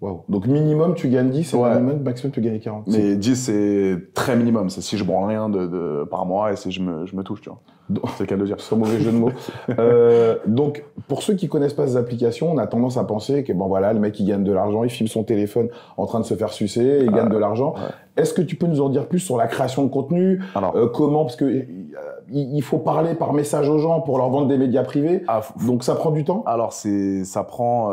[SPEAKER 1] Waouh. Donc, minimum, tu gagnes 10 et
[SPEAKER 2] Ouais.
[SPEAKER 1] maximum, tu gagnes 40.
[SPEAKER 2] Mais 10, c'est très minimum. C'est si je branle rien par mois et si je me touche, tu vois. C'est le cas de le dire.
[SPEAKER 1] Sans mauvais jeu de mots. Donc, pour ceux qui connaissent pas ces applications, on a tendance à penser que bon voilà, le mec il gagne de l'argent, il filme son téléphone en train de se faire sucer, il gagne de l'argent.
[SPEAKER 2] ouais.
[SPEAKER 1] Est-ce que tu peux nous en dire plus sur la création de contenu?
[SPEAKER 2] Alors,
[SPEAKER 1] Comment? Parce que il faut parler par message aux gens pour leur vendre des médias privés. Donc ça prend du temps.
[SPEAKER 2] alors ça prend.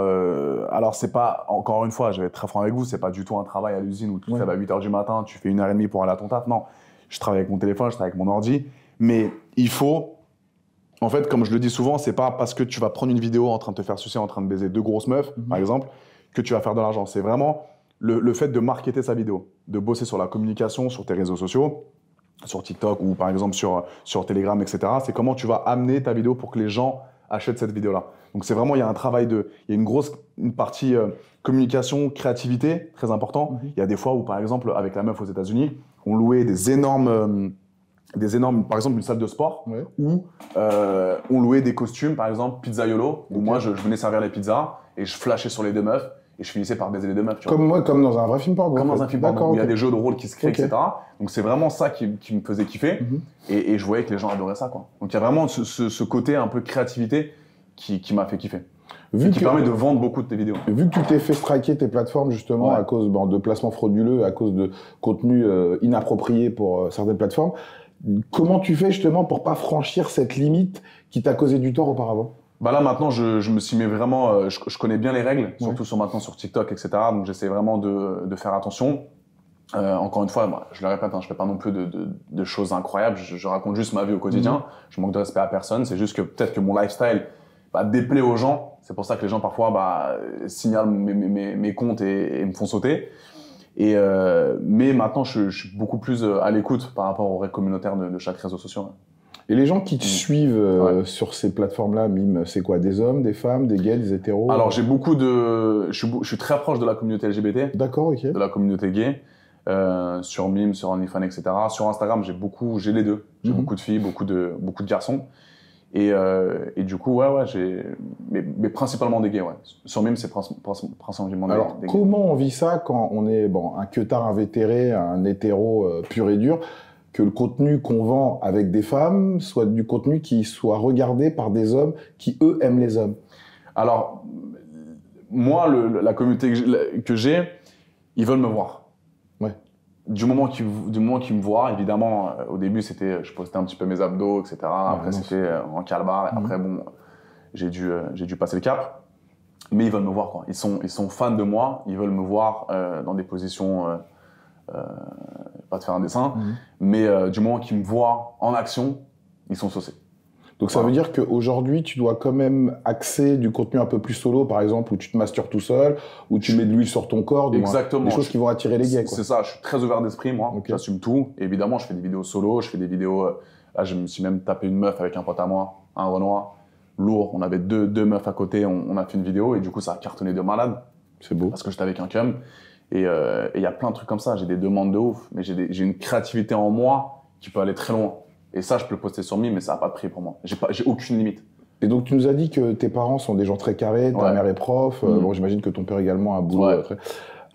[SPEAKER 2] Alors c'est pas, encore une fois, je vais être très franc avec vous, c'est pas du tout un travail à l'usine où tu te
[SPEAKER 1] Ouais.
[SPEAKER 2] lèves à 8h du matin, tu fais 1h30 pour aller à ton taf. Non, je travaille avec mon téléphone, je travaille avec mon ordi. Mais il faut. En fait, comme je le dis souvent, c'est pas parce que tu vas prendre une vidéo en train de te faire sucer, en train de baiser 2 grosses meufs, par exemple, que tu vas faire de l'argent. C'est vraiment le fait de marketer sa vidéo, de bosser sur la communication, sur tes réseaux sociaux, sur TikTok ou par exemple sur Telegram, etc. C'est comment tu vas amener ta vidéo pour que les gens achètent cette vidéo-là. Donc c'est vraiment, il y a un travail il y a une partie communication, créativité, très important. Il y a des fois où, par exemple, avec la meuf aux États-Unis, on louait des énormes, par exemple, une salle de sport,
[SPEAKER 1] Ouais.
[SPEAKER 2] où on louait des costumes, par exemple, pizzaiolo, où moi, je venais servir les pizzas et je flashais sur les 2 meufs et je finissais par baiser les 2 meufs. Tu vois.
[SPEAKER 1] Comme dans un vrai film porno.
[SPEAKER 2] Comme
[SPEAKER 1] en
[SPEAKER 2] dans
[SPEAKER 1] fait.
[SPEAKER 2] un film porno,
[SPEAKER 1] D'accord,
[SPEAKER 2] où il y a
[SPEAKER 1] ok.
[SPEAKER 2] des jeux de rôle qui se créent,
[SPEAKER 1] Ok.
[SPEAKER 2] etc. Donc c'est vraiment ça qui me faisait kiffer et je voyais que les gens adoraient ça, quoi. Donc il y a vraiment ce côté un peu créativité qui m'a fait kiffer. Qui permet de vendre beaucoup de tes vidéos.
[SPEAKER 1] Vu que tu t'es fait striker tes plateformes justement à cause de placements frauduleux, à cause de contenu inapproprié pour certaines plateformes, comment tu fais justement pour pas franchir cette limite qui t'a causé du tort auparavant?
[SPEAKER 2] Bah là maintenant je me suis mis vraiment, je connais bien les règles, surtout maintenant sur TikTok, etc. Donc j'essaie vraiment de faire attention. Encore une fois, je le répète, je fais pas non plus de choses incroyables. Je raconte juste ma vie au quotidien. Je manque de respect à personne. C'est juste que peut-être que mon lifestyle déplaît aux gens. C'est pour ça que les gens parfois signalent mes comptes et me font sauter. Mais maintenant, je suis beaucoup plus à l'écoute par rapport aux règles communautaires de chaque réseau social.
[SPEAKER 1] Et les gens qui te suivent sur ces plateformes-là, Mime, c'est quoi? Des hommes, des femmes, des gays, des hétéros?
[SPEAKER 2] Alors, j'ai beaucoup de... Je suis très proche de la communauté LGBT.
[SPEAKER 1] D'accord, ok.
[SPEAKER 2] De la communauté gay. Sur Mime, sur OnlyFans, etc. Sur Instagram, j'ai les deux. J'ai beaucoup de filles, beaucoup de garçons. Et du coup, mais principalement des gays, Sur Mime, c'est principalement
[SPEAKER 1] Alors,
[SPEAKER 2] des gays.
[SPEAKER 1] comment on vit ça quand on est un queutard invétéré, un hétéro pur et dur, que le contenu qu'on vend avec des femmes soit du contenu qui soit regardé par des hommes qui, eux, aiment les hommes?
[SPEAKER 2] Alors, moi, la communauté que j'ai, ils veulent me voir. Du moment qu'ils me voient, évidemment, au début, je postais un petit peu mes abdos, etc. Après, c'était en calbar. Après, bon, j'ai dû passer le cap. Mais ils veulent me voir, quoi. Ils sont fans de moi. Ils veulent me voir dans des positions, pas de faire un dessin, mais du moment qu'ils me voient en action, ils sont saucés.
[SPEAKER 1] Donc ça veut dire qu'aujourd'hui, tu dois quand même axer du contenu un peu plus solo, par exemple, où tu te masturbes tout seul, où tu mets de l'huile sur ton corps,
[SPEAKER 2] exactement.
[SPEAKER 1] Des choses qui vont attirer les gays.
[SPEAKER 2] C'est ça, je suis très ouvert d'esprit, moi. J'assume tout. Et évidemment, je fais des vidéos solo, je fais des vidéos... Là, je me suis même tapé une meuf avec un pote à moi, un Renoir, lourd. On avait deux meufs à côté, on a fait une vidéo et du coup, ça a cartonné de malade.
[SPEAKER 1] C'est beau.
[SPEAKER 2] Parce que j'étais avec un cum. Et il y a plein de trucs comme ça. J'ai des demandes de ouf, mais j'ai une créativité en moi qui peut aller très loin. Et ça, je peux le poster sur Mime, mais ça n'a pas de prix pour moi. J'ai aucune limite.
[SPEAKER 1] Et donc, tu nous as dit que tes parents sont des gens très carrés, ta mère est prof, bon, j'imagine que ton père également a un boulot.
[SPEAKER 2] Alors,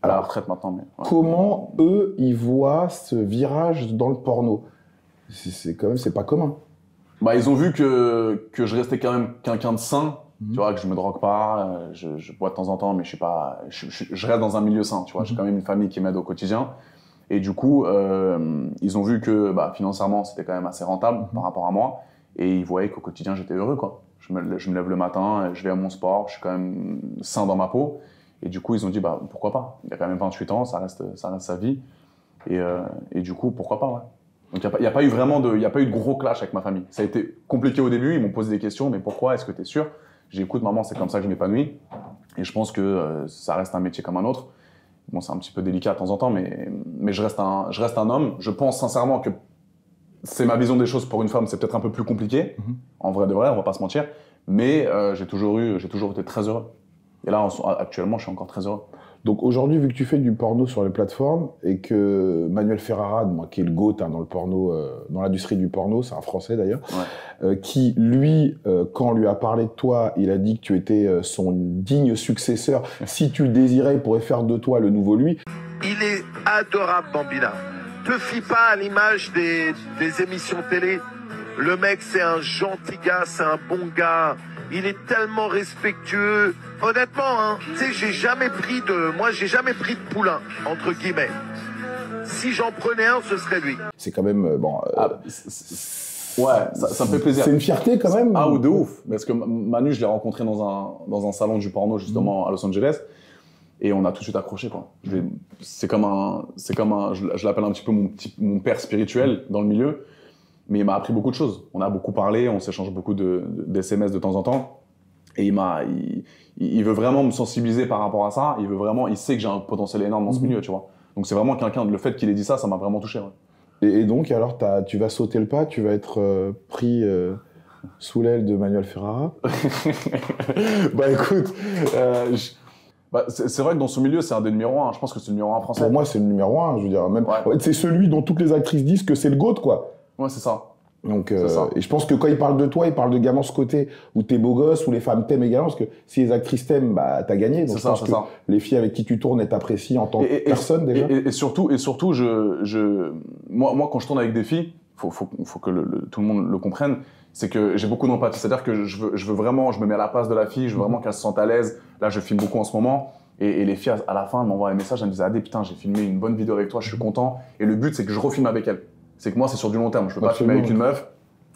[SPEAKER 2] à la retraite maintenant. Mais,
[SPEAKER 1] comment, eux, ils voient ce virage dans le porno? C'est pas commun.
[SPEAKER 2] Ils ont vu que je restais quand même quelqu'un de sain, tu vois, que je me drogue pas, je bois de temps en temps, mais je reste dans un milieu sain, tu vois. J'ai quand même une famille qui m'aide au quotidien. Et du coup, ils ont vu que financièrement, c'était quand même assez rentable par rapport à moi. Et ils voyaient qu'au quotidien, j'étais heureux, quoi. Je me lève le matin, je vais à mon sport, je suis quand même sain dans ma peau. Et du coup, ils ont dit, pourquoi pas? Il a quand même 28 ans, ça reste sa vie. Et du coup, pourquoi pas, Donc, il n'y a pas eu de gros clash avec ma famille. Ça a été compliqué au début, ils m'ont posé des questions, mais pourquoi? Est-ce que tu es sûr? J'ai dit, écoute, maman, c'est comme ça que je m'épanouis. Et je pense que ça reste un métier comme un autre. Bon, c'est un petit peu délicat de temps en temps, mais je reste un homme. Je pense sincèrement que c'est ma vision des choses pour une femme, c'est peut-être un peu plus compliqué. En vrai de vrai, on va pas se mentir. Mais j'ai toujours été très heureux. Et là, actuellement, je suis encore très heureux.
[SPEAKER 1] Donc aujourd'hui, vu que tu fais du porno sur les plateformes et que Manuel Ferrara, qui est le GOAT dans le porno, dans l'industrie du porno, c'est un Français d'ailleurs, qui lui, quand on lui a parlé de toi, il a dit que tu étais son digne successeur. Si tu le désirais, il pourrait faire de toi le nouveau lui.
[SPEAKER 4] Il est adorable, Bambina. Te fie pas à l'image des émissions télé. Le mec, c'est un gentil gars, c'est un bon gars. Il est tellement respectueux. Honnêtement, tu sais, j'ai jamais pris de poulain, entre guillemets. Si j'en prenais un, ce serait lui.
[SPEAKER 1] C'est quand même,
[SPEAKER 2] ça me fait plaisir.
[SPEAKER 1] C'est une fierté quand même.
[SPEAKER 2] Ah, ou de ouf. Parce que Manu, je l'ai rencontré dans un salon du porno, justement, à Los Angeles. Et on a tout de suite accroché, quoi. C'est comme un, je l'appelle un petit peu mon père spirituel dans le milieu. Mais il m'a appris beaucoup de choses. On a beaucoup parlé, on s'échange beaucoup d'SMS de temps en temps. Et il veut vraiment me sensibiliser par rapport à ça. Il sait que j'ai un potentiel énorme dans ce milieu, tu vois. Donc c'est vraiment le fait qu'il ait dit ça, ça m'a vraiment touché.
[SPEAKER 1] Et donc, alors, tu vas sauter le pas, tu vas être pris sous l'aile de Manuel Ferrara?
[SPEAKER 2] Écoute, c'est vrai que dans ce milieu, c'est un des numéros 1. Je pense que c'est le numéro 1 français.
[SPEAKER 1] Pour moi, c'est le numéro 1, je veux dire. Même, c'est celui dont toutes les actrices disent que c'est le GOAT, quoi.
[SPEAKER 2] Ouais, c'est ça.
[SPEAKER 1] Donc, et je pense que quand il parle de toi, il parle de gamin ce côté où t'es beau gosse, où les femmes t'aiment également, parce que si les actrices t'aiment, t'as gagné. Donc je pense que les filles avec qui tu tournes, elles t'apprécient en tant que personne déjà.
[SPEAKER 2] Et surtout, moi, quand je tourne avec des filles, faut que tout le monde le comprenne, c'est que j'ai beaucoup d'empathie. C'est-à-dire que je veux vraiment, je me mets à la place de la fille, je veux vraiment qu'elle se sente à l'aise. Là, je filme beaucoup en ce moment. Et les filles, à la fin, elles m'envoient un message, elles me disent « Adé, putain, j'ai filmé une bonne vidéo avec toi, je suis content. » Et le but, c'est que je refilme avec elle. C'est que moi, c'est sur du long terme. Je veux pas filmer avec une meuf,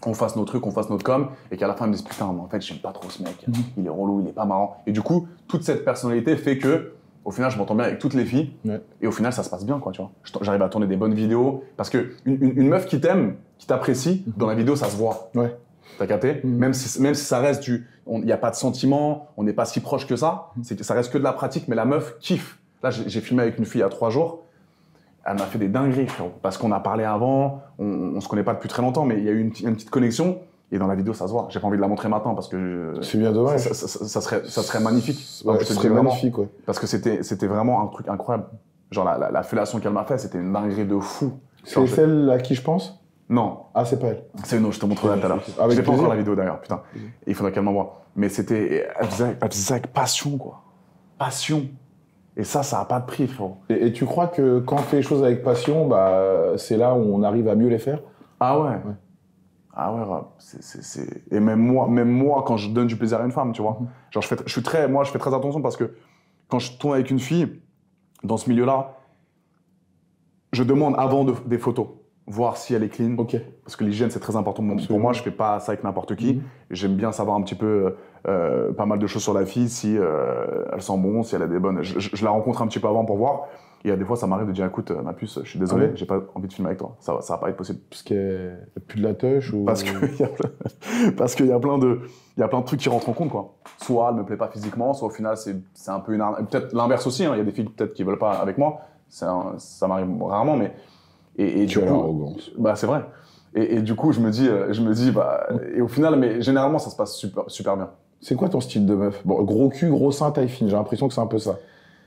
[SPEAKER 2] on fasse nos trucs, on fasse notre com, et qu'à la fin, elles me disent « Putain, mais en fait, j'aime pas trop ce mec. Il est relou, il est pas marrant. » Et du coup, toute cette personnalité fait que, au final, je m'entends bien avec toutes les filles. Ouais. Et au final, ça se passe bien, quoi, tu vois. J'arrive à tourner des bonnes vidéos. Parce que une meuf qui t'aime, qui t'apprécie, dans la vidéo, ça se voit. Ouais. T'as capté? Même si ça reste il n'y a pas de sentiment, on n'est pas si proche que ça, ça reste que de la pratique, mais la meuf kiffe. Là, j'ai filmé avec une fille il y a 3 jours, elle m'a fait des dingueries, frérot. Parce qu'on a parlé avant, on se connaît pas depuis très longtemps, mais il y a eu une petite connexion, et dans la vidéo, ça se voit. J'ai pas envie de la montrer maintenant, parce que...
[SPEAKER 1] C'est bien dommage.
[SPEAKER 2] Ça serait magnifique.
[SPEAKER 1] Ouais, ça serait magnifique, ouais.
[SPEAKER 2] Parce que c'était vraiment un truc incroyable. Genre, la fellation qu'elle m'a fait, c'était une dinguerie de fou.
[SPEAKER 1] C'est celle à qui je pense?
[SPEAKER 2] Non.
[SPEAKER 1] Ah, c'est pas elle.
[SPEAKER 2] C'est une autre, je te montrerai tout à l'heure. Je n'ai pas encore la vidéo d'ailleurs, putain. Il faudrait qu'elle m'envoie. Mais c'était. Elle faisait avec passion, quoi. Passion. Et ça n'a pas de prix, frérot.
[SPEAKER 1] Et tu crois que quand on fait les choses avec passion, bah, c'est là où on arrive à mieux les faire?
[SPEAKER 2] Ah ouais. Ah ouais, Et même moi, quand je donne du plaisir à une femme, tu vois. Genre, je fais très attention parce que quand je tourne avec une fille, dans ce milieu-là, je demande avant des photos. Voir si elle est clean, parce que l'hygiène c'est très important pour moi, je fais pas ça avec n'importe qui. J'aime bien savoir un petit peu pas mal de choses sur la fille, si elle sent bon, si elle a des bonnes... Je la rencontre un petit peu avant pour voir, et des fois ça m'arrive de dire écoute ma puce, je suis désolé, j'ai pas envie de filmer avec toi, ça va pas être possible.
[SPEAKER 1] Parce qu'il n'y a plus de la touche ou...
[SPEAKER 2] Parce qu'il y a plein de trucs qui rentrent en compte, quoi. Soit elle me plaît pas physiquement, soit au final c'est un peu une arnaque. Peut-être l'inverse aussi, il y a des filles peut-être qui veulent pas avec moi, ça m'arrive rarement, mais... Et du coup,
[SPEAKER 1] l'arrogance.
[SPEAKER 2] Bah c'est vrai. Et du coup, je me dis, bah, et au final, mais généralement, ça se passe super bien.
[SPEAKER 1] C'est quoi ton style de meuf? Bon, gros cul, gros sein, taille fine. J'ai l'impression que c'est un peu ça.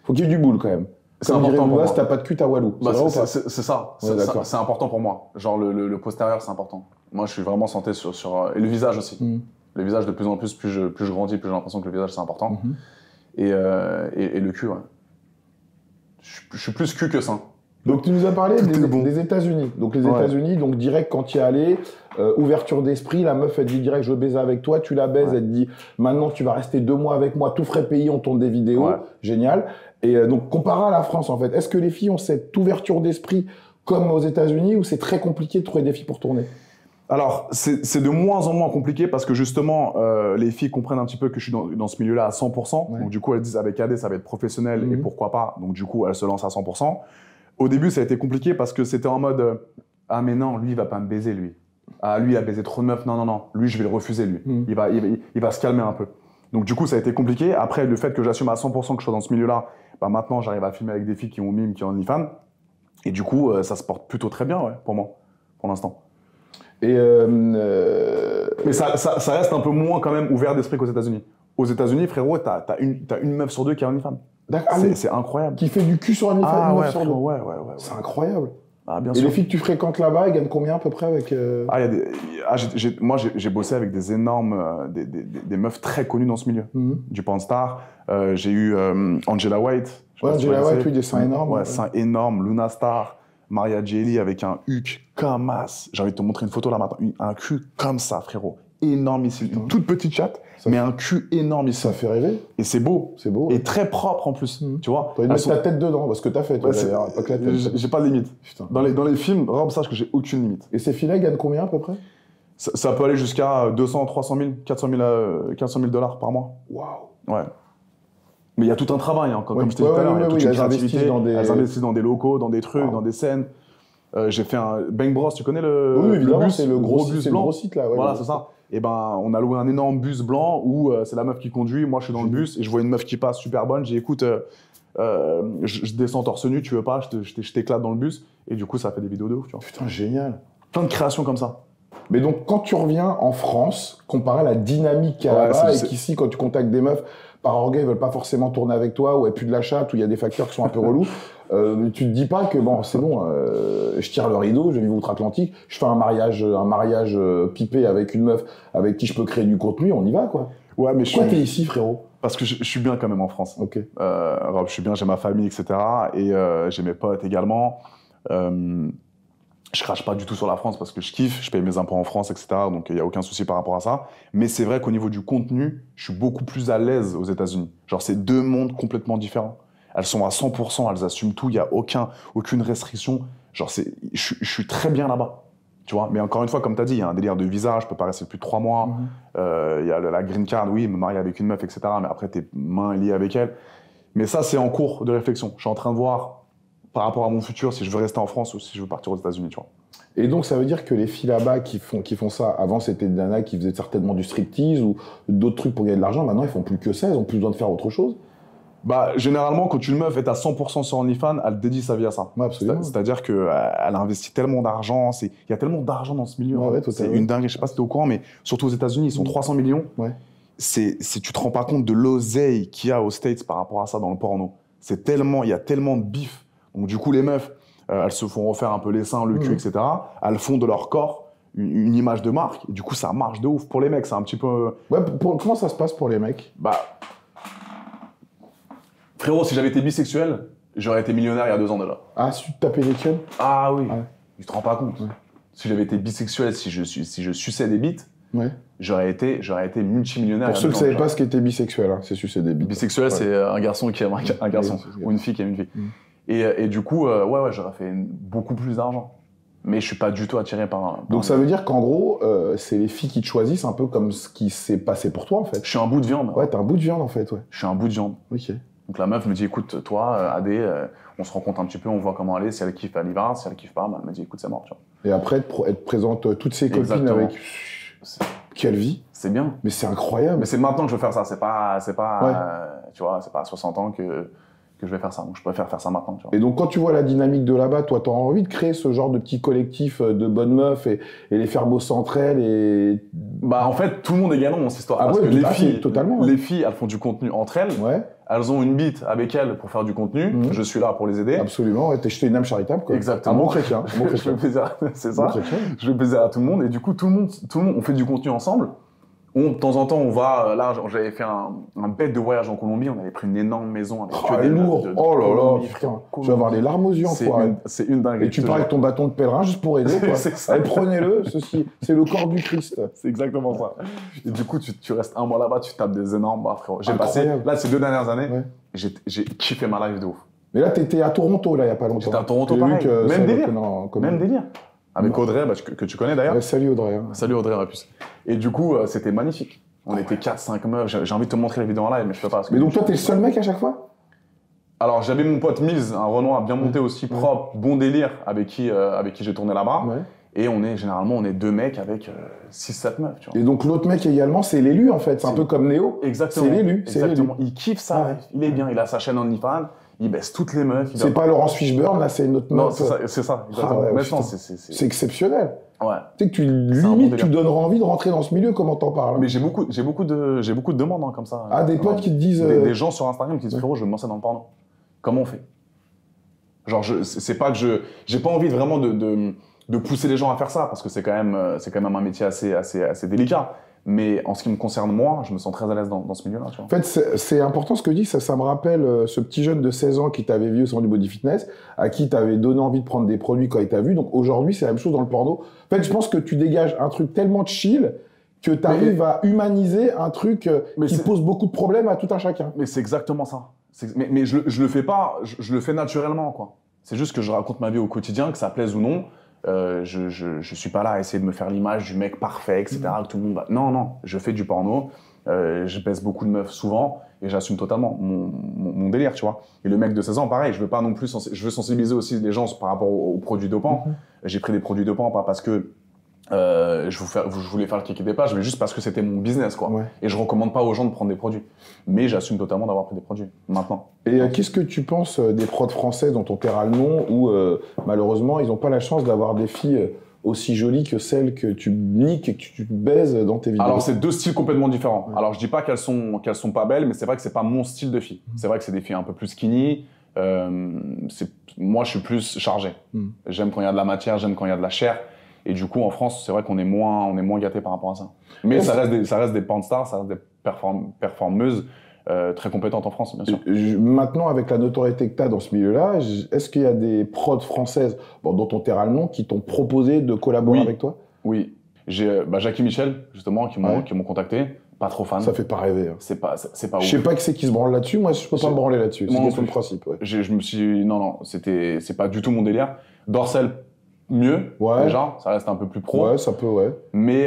[SPEAKER 1] Faut qu'il y ait du boule quand même.
[SPEAKER 2] C'est important pour moi.
[SPEAKER 1] Si t'as pas de cul, t'as walou.
[SPEAKER 2] Bah, c'est ça. C'est important pour moi. Genre le postérieur, c'est important. Moi, je suis vraiment centré sur et le visage aussi. Le visage, de plus en plus, plus je grandis, plus j'ai l'impression que le visage c'est important. Et le cul, ouais. Je suis plus cul que sein.
[SPEAKER 1] Donc tu nous as parlé des États-Unis. Donc les États-Unis, donc direct quand tu y es allé, ouverture d'esprit, la meuf elle te dit direct je veux baiser avec toi, tu la baises, elle te dit maintenant tu vas rester 2 mois avec moi, tout frais payé, on tourne des vidéos, génial. Et donc comparé à la France en fait, est-ce que les filles ont cette ouverture d'esprit comme aux États-Unis ou c'est très compliqué de trouver des filles pour tourner?
[SPEAKER 2] Alors, c'est de moins en moins compliqué parce que justement, les filles comprennent un petit peu que je suis dans ce milieu-là à 100%. Donc du coup, elles disent avec AD, ça va être professionnel et pourquoi pas. Donc du coup, elles se lancent à 100%. Au début, ça a été compliqué parce que c'était en mode ah mais non, lui il va pas me baiser lui. Ah lui il a baisé trop de meufs, non, lui je vais le refuser lui. Il va se calmer un peu. Donc du coup ça a été compliqué. Après le fait que j'assume à 100% que je sois dans ce milieu-là, bah maintenant j'arrive à filmer avec des filles qui ont mime, qui ont OnlyFans. Et du coup ça se porte plutôt très bien pour moi, pour l'instant. Mais ça reste un peu moins quand même ouvert d'esprit qu'aux États-Unis. Aux États-Unis, frérot, t'as une meuf sur 2 qui a OnlyFans. C'est incroyable.
[SPEAKER 1] Qui fait du cul sur OnlyFans.
[SPEAKER 2] Ah ouais, ouais.
[SPEAKER 1] C'est incroyable.
[SPEAKER 2] Ah, bien
[SPEAKER 1] sûr. Et les filles que tu fréquentes là-bas, elles gagnent combien à peu près avec
[SPEAKER 2] moi, j'ai bossé avec des énormes, des meufs très connues dans ce milieu. Du Panstar. J'ai eu Angela White.
[SPEAKER 1] Angela White, oui, des seins énormes.
[SPEAKER 2] Ouais, seins énormes. Luna Star. Maria Jelly avec un huc comme as. J'ai envie de te montrer une photo là maintenant. Un cul comme ça, frérot. Énormissime. Une toute petite chatte, mais un cul énormissime.
[SPEAKER 1] Ça fait rêver.
[SPEAKER 2] Et c'est beau.
[SPEAKER 1] C'est beau.
[SPEAKER 2] Et très propre en plus. Tu vois.
[SPEAKER 1] T'as mis ta tête dedans, parce que t'as fait.
[SPEAKER 2] J'ai pas de limite. Dans les films, Rob, sache que j'ai aucune limite.
[SPEAKER 1] Et ces filles-là gagnent combien à peu près?
[SPEAKER 2] Ça peut aller jusqu'à 200, 300 000, 400 000 $ par mois.
[SPEAKER 1] Waouh.
[SPEAKER 2] Ouais. Mais il y a tout un travail, hein, comme je t'ai dit tout à l'heure. Il y a toute une créativité. Elles investissent dans des locaux, dans des trucs, dans des scènes. J'ai fait un Bang Bros, tu connais le bus,
[SPEAKER 1] c'est le gros bus blanc. Le gros site là.
[SPEAKER 2] Voilà, c'est ça. Et ben, on a loué un énorme bus blanc où c'est la meuf qui conduit, moi je suis dans le bus et je vois une meuf qui passe super bonne. J'ai dit, écoute, je descends torse nu, tu veux pas, je t'éclate dans le bus. Et du coup, ça fait des vidéos de ouf, tu vois.
[SPEAKER 1] Putain, génial.
[SPEAKER 2] Plein de créations comme ça.
[SPEAKER 1] Mais donc, quand tu reviens en France, comparé à la dynamique qu'il y a là-bas, et qu'ici, quand tu contactes des meufs, par orgueil, ils veulent pas forcément tourner avec toi, ou elles puent de la chatte, ou il y a des facteurs qui sont un peu relous, tu te dis pas que bon, c'est bon, je tire le rideau, je vis outre-Atlantique, je fais un mariage pipé avec une meuf avec qui je peux créer du contenu, on y va, quoi.
[SPEAKER 2] Ouais, mais
[SPEAKER 1] pourquoi t'es ici, frérot?
[SPEAKER 2] Parce que je suis bien quand même en France.
[SPEAKER 1] Ok.
[SPEAKER 2] Rob, je suis bien, j'ai ma famille, etc. Et j'ai mes potes également. Je crache pas du tout sur la France parce que je kiffe, je paye mes impôts en France, etc. Donc il n'y a aucun souci par rapport à ça. Mais c'est vrai qu'au niveau du contenu, je suis beaucoup plus à l'aise aux États-Unis. Genre, c'est deux mondes complètement différents. Elles sont à 100%, elles assument tout, il n'y a aucune restriction. Genre, je suis très bien là-bas. Tu vois, mais encore une fois, comme tu as dit, il y a un délire de visa, je peux pas rester plus de 3 mois. Il y a la green card, oui, me marier avec une meuf, etc. Mais après, tes mains liées avec elle. Mais ça, c'est en cours de réflexion. Je suis en train de voir, par rapport à mon futur, si je veux rester en France ou si je veux partir aux États-Unis, tu vois.
[SPEAKER 1] Et donc, ça veut dire que les filles là-bas qui font ça, avant, c'était des nanas qui faisaient certainement du striptease ou d'autres trucs pour gagner de l'argent. Maintenant, ils font plus que ça, ils ont plus besoin de faire autre chose.
[SPEAKER 2] Bah, généralement, quand une meuf est à 100% sur OnlyFans, elle dédie sa vie à ça.
[SPEAKER 1] Ouais, absolument.
[SPEAKER 2] C'est-à-dire qu'elle a investi tellement d'argent. Il y a tellement d'argent dans ce milieu.
[SPEAKER 1] Ouais,
[SPEAKER 2] c'est une dinguerie. Je sais pas si tu es au courant, mais surtout aux États-Unis, ils sont 300 millions.
[SPEAKER 1] Ouais.
[SPEAKER 2] Tu te rends pas compte de l'oseille qu'il y a aux States par rapport à ça dans le porno. Il y a tellement de bif. Donc, du coup, les meufs, elles se font refaire un peu les seins, le cul, etc. Elles font de leur corps une image de marque. Et du coup, ça marche de ouf. Pour les mecs, c'est un petit peu...
[SPEAKER 1] Ouais, comment ça se passe pour les mecs?
[SPEAKER 2] Bah... Frérot, si j'avais été bisexuel, j'aurais été millionnaire il y a 2 ans déjà.
[SPEAKER 1] Ah, si tu te tapais les queues?
[SPEAKER 2] Ah oui.
[SPEAKER 1] Ouais.
[SPEAKER 2] Tu te rends pas compte. Ouais. Si j'avais été bisexuel, si je suçais des bites,
[SPEAKER 1] ouais.
[SPEAKER 2] j'aurais été multimillionnaire.
[SPEAKER 1] Pour ceux qui ne savaient pas ce qu'était bisexuel, hein, c'est sucer des bites.
[SPEAKER 2] Bisexuel, ouais. C'est un garçon qui aime un garçon, ou une fille qui aime une fille. Et du coup, ouais, j'aurais fait beaucoup plus d'argent. Mais je suis pas du tout attiré par
[SPEAKER 1] Donc ça veut dire qu'en gros, c'est les filles qui te choisissent un peu comme ce qui s'est passé pour toi en fait.
[SPEAKER 2] Je suis un bout de viande.
[SPEAKER 1] Ouais, t'es un bout de viande en fait, ouais.
[SPEAKER 2] Je suis un bout de viande.
[SPEAKER 1] Ok.
[SPEAKER 2] Donc la meuf me dit, écoute, toi, Adé, on se rencontre un petit peu, on voit comment elle est. Si elle kiffe, elle y va. Si elle kiffe pas, elle me dit, écoute, c'est mort. Tu vois.
[SPEAKER 1] Et après, elle te présente toutes ses copines avec... Quelle vie.
[SPEAKER 2] C'est bien.
[SPEAKER 1] Mais c'est incroyable.
[SPEAKER 2] Mais c'est maintenant que je veux faire ça. C'est pas ouais. Tu vois, c'est pas à 60 ans que je vais faire ça. Donc je préfère faire ça maintenant. Tu vois.
[SPEAKER 1] Et donc quand tu vois la dynamique de là-bas, toi, t'as envie de créer ce genre de petit collectif de bonnes meufs et les faire bosser entre elles et...
[SPEAKER 2] Bah en fait, tout le monde est gagnant dans cette histoire.
[SPEAKER 1] Ah
[SPEAKER 2] parce
[SPEAKER 1] ouais,
[SPEAKER 2] que
[SPEAKER 1] totalement.
[SPEAKER 2] Les filles, elles font du contenu entre elles.
[SPEAKER 1] Ouais.
[SPEAKER 2] Elles ont une bite avec elles pour faire du contenu. Je suis là pour les aider.
[SPEAKER 1] Absolument. Ouais, t'es jeté une âme charitable, quoi.
[SPEAKER 2] Exactement.
[SPEAKER 1] Un bon chrétien.
[SPEAKER 2] Je fais plaisir. C'est ça. Je fais plaisir à tout le monde. Et du coup, tout le monde, on fait du contenu ensemble. De temps en temps, on va... Là, j'avais fait un bête de voyage en Colombie. On avait pris une énorme maison avec que des
[SPEAKER 1] lourd.
[SPEAKER 2] Oh là là,
[SPEAKER 1] putain. Je vais avoir les larmes aux yeux en foire.
[SPEAKER 2] C'est une dinguerie.
[SPEAKER 1] Et tu pars avec ton bâton de pèlerin juste pour aider, quoi. Allez, prenez-le. C'est le corps du Christ.
[SPEAKER 2] C'est exactement ça. Et du coup, tu restes un mois là-bas, tu tapes des énormes... Bah, frérot. J'ai passé... Là, ces 2 dernières années, j'ai kiffé ma life de ouf.
[SPEAKER 1] Mais là, t'étais à Toronto, là, il y a pas longtemps.
[SPEAKER 2] J'étais à Toronto, pareil. Même délire. Même délire. Avec Audrey, que tu connais d'ailleurs.
[SPEAKER 1] Ouais, salut Audrey. Hein.
[SPEAKER 2] Salut Audrey Rapus. Et du coup, c'était magnifique. On était 4-5 meufs. J'ai envie de te montrer la vidéo en live, mais je peux pas.
[SPEAKER 1] Mais donc toi, t'es le seul mec à chaque fois?
[SPEAKER 2] Alors, j'avais mon pote Mills, un Renoir bien monté aussi, propre, bon délire, avec qui j'ai tourné là-bas. Ouais. Et généralement, on est 2 mecs avec 6-7 meufs. Tu vois.
[SPEAKER 1] Et donc l'autre mec également, c'est l'élu en fait. C'est un peu comme Néo.
[SPEAKER 2] Exactement.
[SPEAKER 1] C'est l'élu.
[SPEAKER 2] Exactement. Il kiffe ça. Ouais. Il est bien. Il a sa chaîne OnlyFans. Il baisse toutes les meufs.
[SPEAKER 1] C'est pas Laurence Fishburne, là, c'est une autre meuf.
[SPEAKER 2] Non, c'est ça. Exactement.
[SPEAKER 1] Ah ouais, c'est exceptionnel.
[SPEAKER 2] Ouais.
[SPEAKER 1] Tu sais que limite, tu donneras envie de rentrer dans ce milieu, comment t'en parles.
[SPEAKER 2] Mais j'ai beaucoup de demandes hein, comme ça.
[SPEAKER 1] Ah, des potes qui te disent...
[SPEAKER 2] Des gens sur Instagram qui disent, frérot, je veux me lancer dans le porno. Comment on fait? Genre, c'est pas que j'ai pas envie vraiment de pousser les gens à faire ça, parce que c'est quand même un métier assez délicat. Mais en ce qui me concerne, moi, je me sens très à l'aise dans ce milieu-là. En
[SPEAKER 1] fait, c'est important ce que tu dis. Ça me rappelle ce petit jeune de 16 ans qui t'avait vu au salon du body fitness, à qui t'avais donné envie de prendre des produits quand il t'a vu. Donc aujourd'hui, c'est la même chose dans le porno. En fait, je pense que tu dégages un truc tellement chill que tu arrives à humaniser un truc qui pose beaucoup de problèmes à tout un chacun.
[SPEAKER 2] Mais c'est exactement ça. Mais je le fais pas, je le fais naturellement, quoi. C'est juste que je raconte ma vie au quotidien, que ça plaise ou non. Je suis pas là à essayer de me faire l'image du mec parfait, etc. Que tout le monde va... Non, je fais du porno, je baisse beaucoup de meufs souvent et j'assume totalement mon délire, tu vois. Et le mec de 16 ans, pareil, je veux pas non plus... Je veux sensibiliser aussi les gens par rapport aux produits dopants. J'ai pris des produits dopants, pas parce que je voulais faire le kick des pages, mais juste parce que c'était mon business, quoi. Ouais. Et je recommande pas aux gens de prendre des produits. Mais j'assume totalement d'avoir pris des produits, maintenant.
[SPEAKER 1] Et qu'est-ce que tu penses des prods français dont on taira le nom, où malheureusement, ils n'ont pas la chance d'avoir des filles aussi jolies que celles que tu niques et que tu baises dans tes vidéos?
[SPEAKER 2] Alors, c'est 2 styles complètement différents. Ouais. Alors, je dis pas qu'elles sont pas belles, mais c'est vrai que c'est pas mon style de fille. C'est vrai que c'est des filles un peu plus skinny. Moi, je suis plus chargé. J'aime quand il y a de la matière, j'aime quand il y a de la chair. Et du coup, en France, c'est vrai qu'on est moins gâtés par rapport à ça. Mais ça reste des porn stars, ça reste des performeuses très compétente en France, bien sûr.
[SPEAKER 1] Maintenant, avec la notoriété que tu as dans ce milieu-là, est-ce qu'il y a des prods françaises, bon, dont on taira le nom, qui t'ont proposé de collaborer
[SPEAKER 2] Oui.
[SPEAKER 1] avec toi?
[SPEAKER 2] Oui. J'ai Jackie Michel, justement, qui m'ont contacté. Pas trop fan.
[SPEAKER 1] Ça fait pas rêver. Hein.
[SPEAKER 2] C'est pas ouf.
[SPEAKER 1] Je sais pas qui c'est qui se branle là-dessus. Moi, je peux pas me branler là-dessus. C'est question de principe. Ouais.
[SPEAKER 2] Je me suis non, c'est pas du tout mon délire. Dorsel, mieux.
[SPEAKER 1] Ouais.
[SPEAKER 2] Déjà, ça reste un peu plus pro.
[SPEAKER 1] Ouais, ça peut, ouais.
[SPEAKER 2] Mais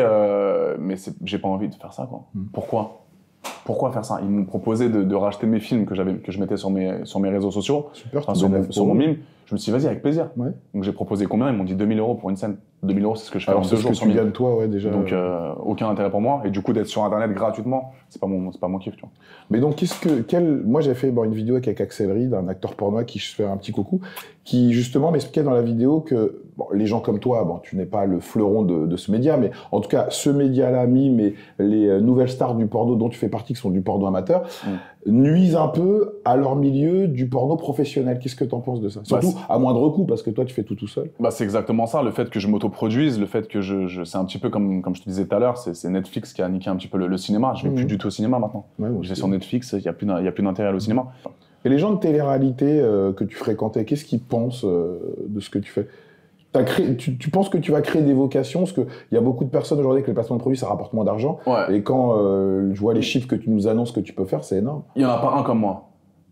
[SPEAKER 2] j'ai pas envie de faire ça, quoi. Pourquoi faire ça? Ils m'ont proposé de racheter mes films que je mettais sur mes réseaux sociaux.
[SPEAKER 1] Super.
[SPEAKER 2] Enfin, sur mon mime. Je me suis dit, vas-y, avec plaisir.
[SPEAKER 1] Ouais.
[SPEAKER 2] Donc j'ai proposé combien? Ils m'ont dit 2000 € pour une scène. 2000 €, c'est ce que je fais en 2 jours
[SPEAKER 1] sur
[SPEAKER 2] sur mime.
[SPEAKER 1] Tu gagnes toi, ouais, déjà.
[SPEAKER 2] Donc aucun intérêt pour moi. Et du coup, d'être sur Internet gratuitement, c'est pas mon kiff, tu vois.
[SPEAKER 1] Mais donc, moi, j'ai fait une vidéo avec Axel Reed, un acteur porno qui se fait un petit coucou, qui justement m'expliquait dans la vidéo que les gens comme toi, tu n'es pas le fleuron de ce média, mais en tout cas, ce média-là, mime, et les nouvelles stars du porno dont tu fais partie, qui sont du porno amateur, nuisent un peu à leur milieu du porno professionnel. Qu'est-ce que tu en penses de ça? Surtout à moindre coût, parce que toi, tu fais tout seul.
[SPEAKER 2] C'est exactement ça. Le fait que je m'autoproduise, le fait que c'est un petit peu comme je te disais tout à l'heure, c'est Netflix qui a niqué un petit peu le cinéma. Je vais plus du tout au cinéma maintenant. Ouais, je vais sur Netflix, il n'y a plus d'intérêt au cinéma.
[SPEAKER 1] Et les gens de télé-réalité que tu fréquentais, qu'est-ce qu'ils pensent de ce que tu fais? Tu penses que tu vas créer des vocations? Parce qu'il y a beaucoup de personnes aujourd'hui que le placement de produits, ça rapporte moins d'argent. Ouais. Et quand je vois les chiffres que tu nous annonces que tu peux faire, c'est énorme.
[SPEAKER 2] Il n'y en a pas un comme moi.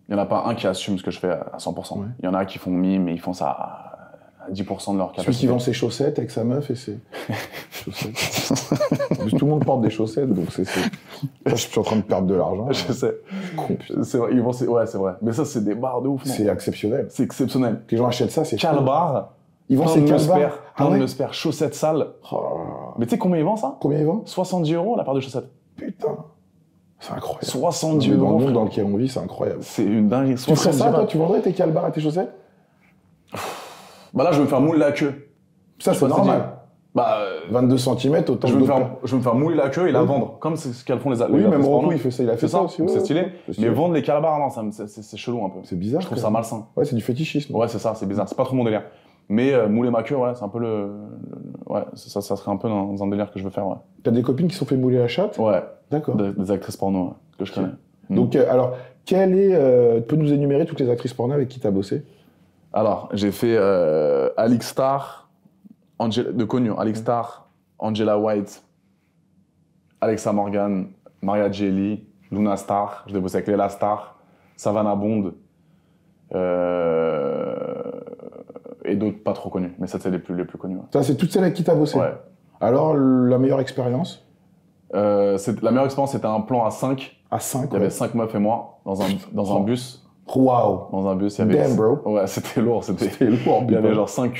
[SPEAKER 2] Il n'y en a pas un qui assume ce que je fais à 100%. Ouais. Il y en a qui font mime, mais ils font ça à 10% de leur capacité.
[SPEAKER 1] Celui qui vend ses chaussettes avec sa meuf et ses chaussettes. Tout le monde porte des chaussettes, donc je suis en train de perdre de l'argent.
[SPEAKER 2] Je sais. C'est vrai, c'est vrai. Mais ça, c'est des bars de ouf.
[SPEAKER 1] C'est exceptionnel.
[SPEAKER 2] C'est exceptionnel.
[SPEAKER 1] Que les gens achètent ça, c'est
[SPEAKER 2] Calbar.
[SPEAKER 1] Ils vendent ces calbars.
[SPEAKER 2] Plein de meusper, chaussettes sales. Oh. Mais tu sais combien ils vendent ça?
[SPEAKER 1] Combien ils vendent?
[SPEAKER 2] 70 € la paire de chaussettes.
[SPEAKER 1] Putain. C'est incroyable.
[SPEAKER 2] 70 €.
[SPEAKER 1] Dans le monde dans lequel on vit, c'est incroyable.
[SPEAKER 2] C'est une dinguerie.
[SPEAKER 1] Tu ferais ça, toi? Tu vendrais tes calbars et tes chaussettes?
[SPEAKER 2] Là, je vais me faire mouler la queue.
[SPEAKER 1] Ça, c'est normal. 22 cm, autant
[SPEAKER 2] je vais me faire mouler la queue et la vendre, comme c'est ce qu'elles font les
[SPEAKER 1] Oui, même Roku, il fait ça, aussi.
[SPEAKER 2] C'est stylé. Mais vendre les calbars, non, c'est chelou un peu.
[SPEAKER 1] C'est bizarre.
[SPEAKER 2] Je trouve ça malsain.
[SPEAKER 1] Ouais, c'est du fétichisme.
[SPEAKER 2] Ouais, c'est ça, c'est bizarre. C'est pas trop mon délire. Mais mouler ma queue, ouais, c'est un peu ouais, ça serait un peu dans un délire que je veux faire, ouais.
[SPEAKER 1] T'as des copines qui se sont fait mouler la chatte?
[SPEAKER 2] Ouais.
[SPEAKER 1] D'accord.
[SPEAKER 2] Des actrices porno, que je connais.
[SPEAKER 1] Donc, alors, tu peux nous énumérer toutes les actrices porno avec qui t'as bossé?
[SPEAKER 2] Alors, j'ai fait Alix Star, de connu, Alix Star, Angela White, Alexa Morgan, Maria Jelly, Luna Star, je l'ai bossé avec Léla Star, Savannah Bond, et d'autres pas trop connus, mais ça c'est les plus connus. Ouais.
[SPEAKER 1] Ça c'est toutes celles avec qui t'as bossé? Ouais. Alors, la meilleure expérience?
[SPEAKER 2] La meilleure expérience, c'était un plan à 5.
[SPEAKER 1] À 5,
[SPEAKER 2] Il y avait 5 meufs et moi, dans un bus.
[SPEAKER 1] Waouh!
[SPEAKER 2] Dans un bus, il y avait...
[SPEAKER 1] Damn, bro!
[SPEAKER 2] Ouais, c'était lourd, il y avait genre 5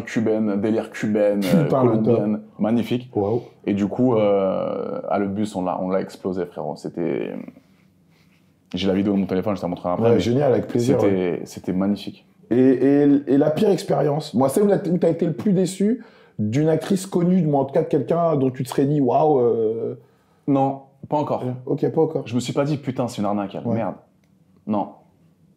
[SPEAKER 2] cubaines, délire cubaine, colombienne, magnifique.
[SPEAKER 1] Wow.
[SPEAKER 2] Et du coup, le bus, on l'a explosé, frérot. J'ai la vidéo de mon téléphone, je t'ai montré après.
[SPEAKER 1] Ouais, génial, avec plaisir.
[SPEAKER 2] C'était magnifique.
[SPEAKER 1] Et la pire expérience? Moi, c'est où t'as été le plus déçu d'une actrice connue, en tout cas de quelqu'un dont tu te serais dit, waouh...
[SPEAKER 2] Non, pas encore.
[SPEAKER 1] Ok, pas encore.
[SPEAKER 2] Je me suis pas dit, putain, c'est une arnaque, merde. Non.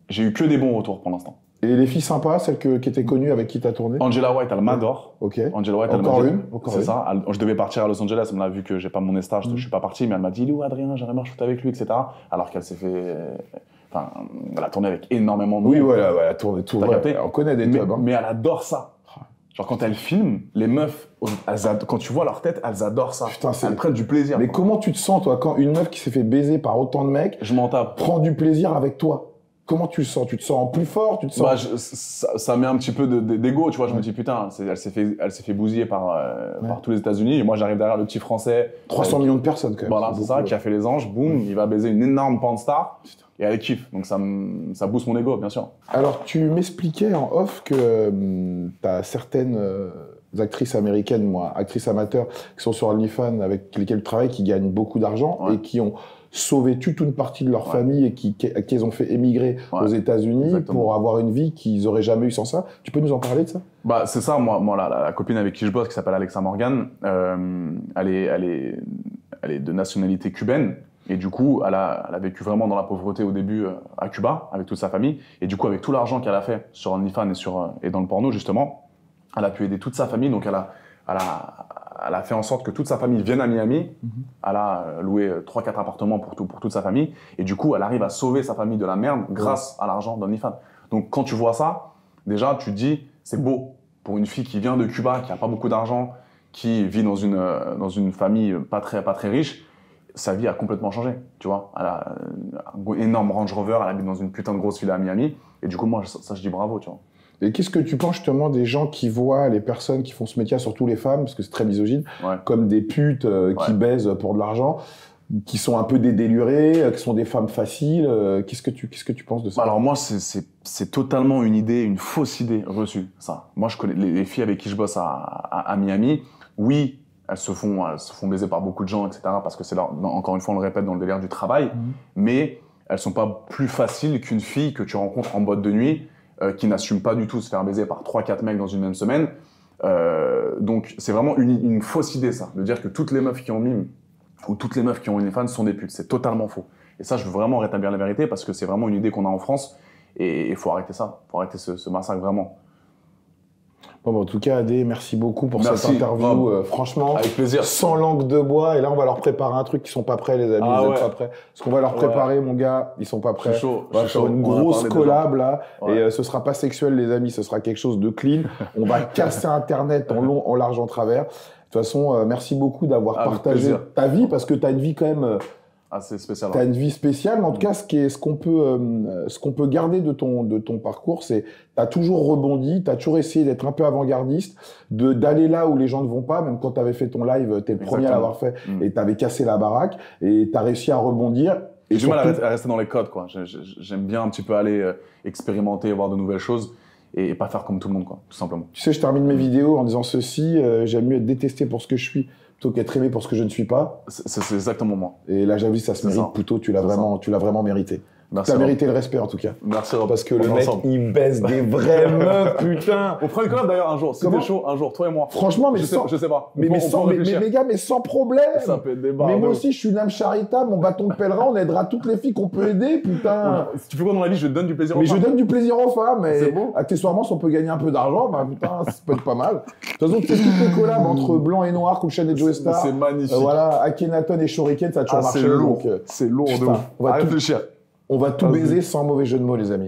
[SPEAKER 2] J'ai eu que des bons retours pour l'instant.
[SPEAKER 1] Et les filles sympas, celles qui étaient connues, avec qui t'as tourné?
[SPEAKER 2] Encore elle m'adore.
[SPEAKER 1] Ok.
[SPEAKER 2] Angela White,
[SPEAKER 1] encore une.
[SPEAKER 2] C'est ça. Je devais partir à Los Angeles, elle m'a vu que j'ai pas mon stage, je suis pas parti, mais elle m'a dit, Lou, Adrien, j'aimerais bien shooter avec lui, etc. Alors qu'elle s'est fait... Enfin, elle a tourné avec énormément de monde.
[SPEAKER 1] Oui, voilà, elle a tourné tout. On connaît des tubs.
[SPEAKER 2] Mais elle adore ça. Genre quand elle filme, les meufs, quand tu vois leur tête, elles adorent ça. Putain, elles prennent du plaisir.
[SPEAKER 1] Mais comment tu te sens, toi, quand une meuf qui s'est fait baiser par autant de mecs prend du plaisir avec toi? Comment tu le sens? Tu te sens plus fort? Tu te sens...
[SPEAKER 2] ça met un petit peu d'ego, tu vois. Je me dis, putain, elle s'est fait bousiller par tous les États-Unis. Et moi, j'arrive derrière le petit français.
[SPEAKER 1] 300 millions de personnes, quand même.
[SPEAKER 2] Voilà, c'est ça, qui a fait les anges. Boum, il va baiser une énorme porn star. Et elle kiffe. Donc ça booste mon ego, bien sûr.
[SPEAKER 1] Alors, tu m'expliquais en off que t'as certaines actrices américaines, actrices amateurs, qui sont sur OnlyFans, avec lesquelles tu travailles, qui gagnent beaucoup d'argent et qui ont sauvé toute une partie de leur famille et qu'ils ont fait émigrer aux États-Unis pour avoir une vie qu'ils auraient jamais eu sans ça. Tu peux nous en parler de ça?
[SPEAKER 2] C'est ça, moi la copine avec qui je bosse, qui s'appelle Alexa Morgan, elle est de nationalité cubaine. Et du coup, elle a vécu vraiment dans la pauvreté au début à Cuba, avec toute sa famille. Et du coup, avec tout l'argent qu'elle a fait sur OnlyFans et dans le porno, justement, elle a pu aider toute sa famille. Donc, elle elle a fait en sorte que toute sa famille vienne à Miami. Elle a loué 3-4 appartements pour toute sa famille. Et du coup, elle arrive à sauver sa famille de la merde grâce à l'argent d'OnlyFans. Donc, quand tu vois ça, déjà, tu te dis, c'est beau pour une fille qui vient de Cuba, qui n'a pas beaucoup d'argent, qui vit dans une famille pas très riche. Sa vie a complètement changé, tu vois. Elle a un énorme Range Rover, elle habite dans une putain de grosse villa à Miami. Et du coup, moi, ça, je dis bravo, tu vois.
[SPEAKER 1] Et qu'est-ce que tu penses justement des gens qui voient les personnes qui font ce métier, surtout les femmes, parce que c'est très misogyne, comme des putes qui baisent pour de l'argent, qui sont un peu des délurés, qui sont des femmes faciles. Qu'est-ce que tu penses de ça?
[SPEAKER 2] Alors moi, c'est totalement une idée, une fausse idée reçue, ça. Moi, je connais les filles avec qui je bosse à Miami. Oui, elles se font baiser par beaucoup de gens, etc. Parce que c'est encore une fois, on le répète, dans le délire du travail. Mais elles sont pas plus faciles qu'une fille que tu rencontres en boîte de nuit, qui n'assume pas du tout se faire baiser par 3-4 mecs dans une même semaine. Donc, c'est vraiment une fausse idée, ça. De dire que toutes les meufs qui ont mime ou toutes les meufs qui ont OnlyFans sont des putes. C'est totalement faux. Et ça, je veux vraiment rétablir la vérité parce que c'est vraiment une idée qu'on a en France et il faut arrêter ça. Il faut arrêter ce massacre, vraiment.
[SPEAKER 1] Bon, en tout cas, Adé, merci beaucoup pour cette interview. Franchement,
[SPEAKER 2] avec plaisir.
[SPEAKER 1] Sans langue de bois. Et là, on va leur préparer un truc. Ils sont pas prêts, les amis. Ils sont pas prêts. Ce qu'on va leur préparer, mon gars, ils sont pas prêts.
[SPEAKER 2] Je suis chaud.
[SPEAKER 1] On va faire une grosse collab là.
[SPEAKER 2] Ouais.
[SPEAKER 1] Et ce sera pas sexuel, les amis. Ce sera quelque chose de clean. On va casser Internet en long, en large, en travers. De toute façon, merci beaucoup d'avoir partagé ta vie parce que tu as une vie quand même.
[SPEAKER 2] C'est spécial.
[SPEAKER 1] Tu as une vie spéciale, mais en tout cas, ce qu'on peut garder de ton parcours, c'est tu as toujours rebondi, tu as toujours essayé d'être un peu avant-gardiste, d'aller là où les gens ne vont pas, même quand tu avais fait ton live, tu es le premier à l'avoir fait, et tu avais cassé la baraque, et tu as réussi à rebondir.
[SPEAKER 2] J'ai du mal à rester dans les codes, quoi. J'aime bien un petit peu aller expérimenter, voir de nouvelles choses, et pas faire comme tout le monde, quoi, tout simplement.
[SPEAKER 1] Tu sais, je termine mes vidéos en disant ceci, j'aime mieux être détesté pour ce que je suis, plutôt qu'être aimé pour ce que je ne suis pas.
[SPEAKER 2] C'est exactement moi.
[SPEAKER 1] Et là, j'avoue, ça se mérite, Pouto, tu l'as vraiment mérité.
[SPEAKER 2] Merci.
[SPEAKER 1] Tu as mérité le respect, en tout cas.
[SPEAKER 2] Merci, Rob.
[SPEAKER 1] Parce que le mec, il baisse des vraies meufs, putain.
[SPEAKER 2] On fera une collab d'ailleurs un jour. Si t'es chaud, un jour, toi et moi.
[SPEAKER 1] Franchement, mais
[SPEAKER 2] je sais pas.
[SPEAKER 1] Mais gars, mais sans problème.
[SPEAKER 2] Ça peut être des barres.
[SPEAKER 1] Mais moi aussi, je suis une âme charitable, mon bâton de pèlerin, on aidera toutes les filles qu'on peut aider, putain.
[SPEAKER 2] Si tu fais quoi dans la vie, je te donne du plaisir aux femmes.
[SPEAKER 1] Mais je donne du plaisir aux femmes.
[SPEAKER 2] C'est beau.
[SPEAKER 1] Accessoirement, si on peut gagner un peu d'argent, bah putain, ça peut être pas mal. De toute façon, tu sais, toutes les collabs entre blanc et noir, Kulchen et Joe Star.
[SPEAKER 2] C'est magnifique.
[SPEAKER 1] Voilà, Akhenaton et Shuriken, ça a toujours marché.
[SPEAKER 2] C'est lourd. C'est lourd de ouf.
[SPEAKER 1] On va tout baiser sans mauvais jeu de mots, les amis.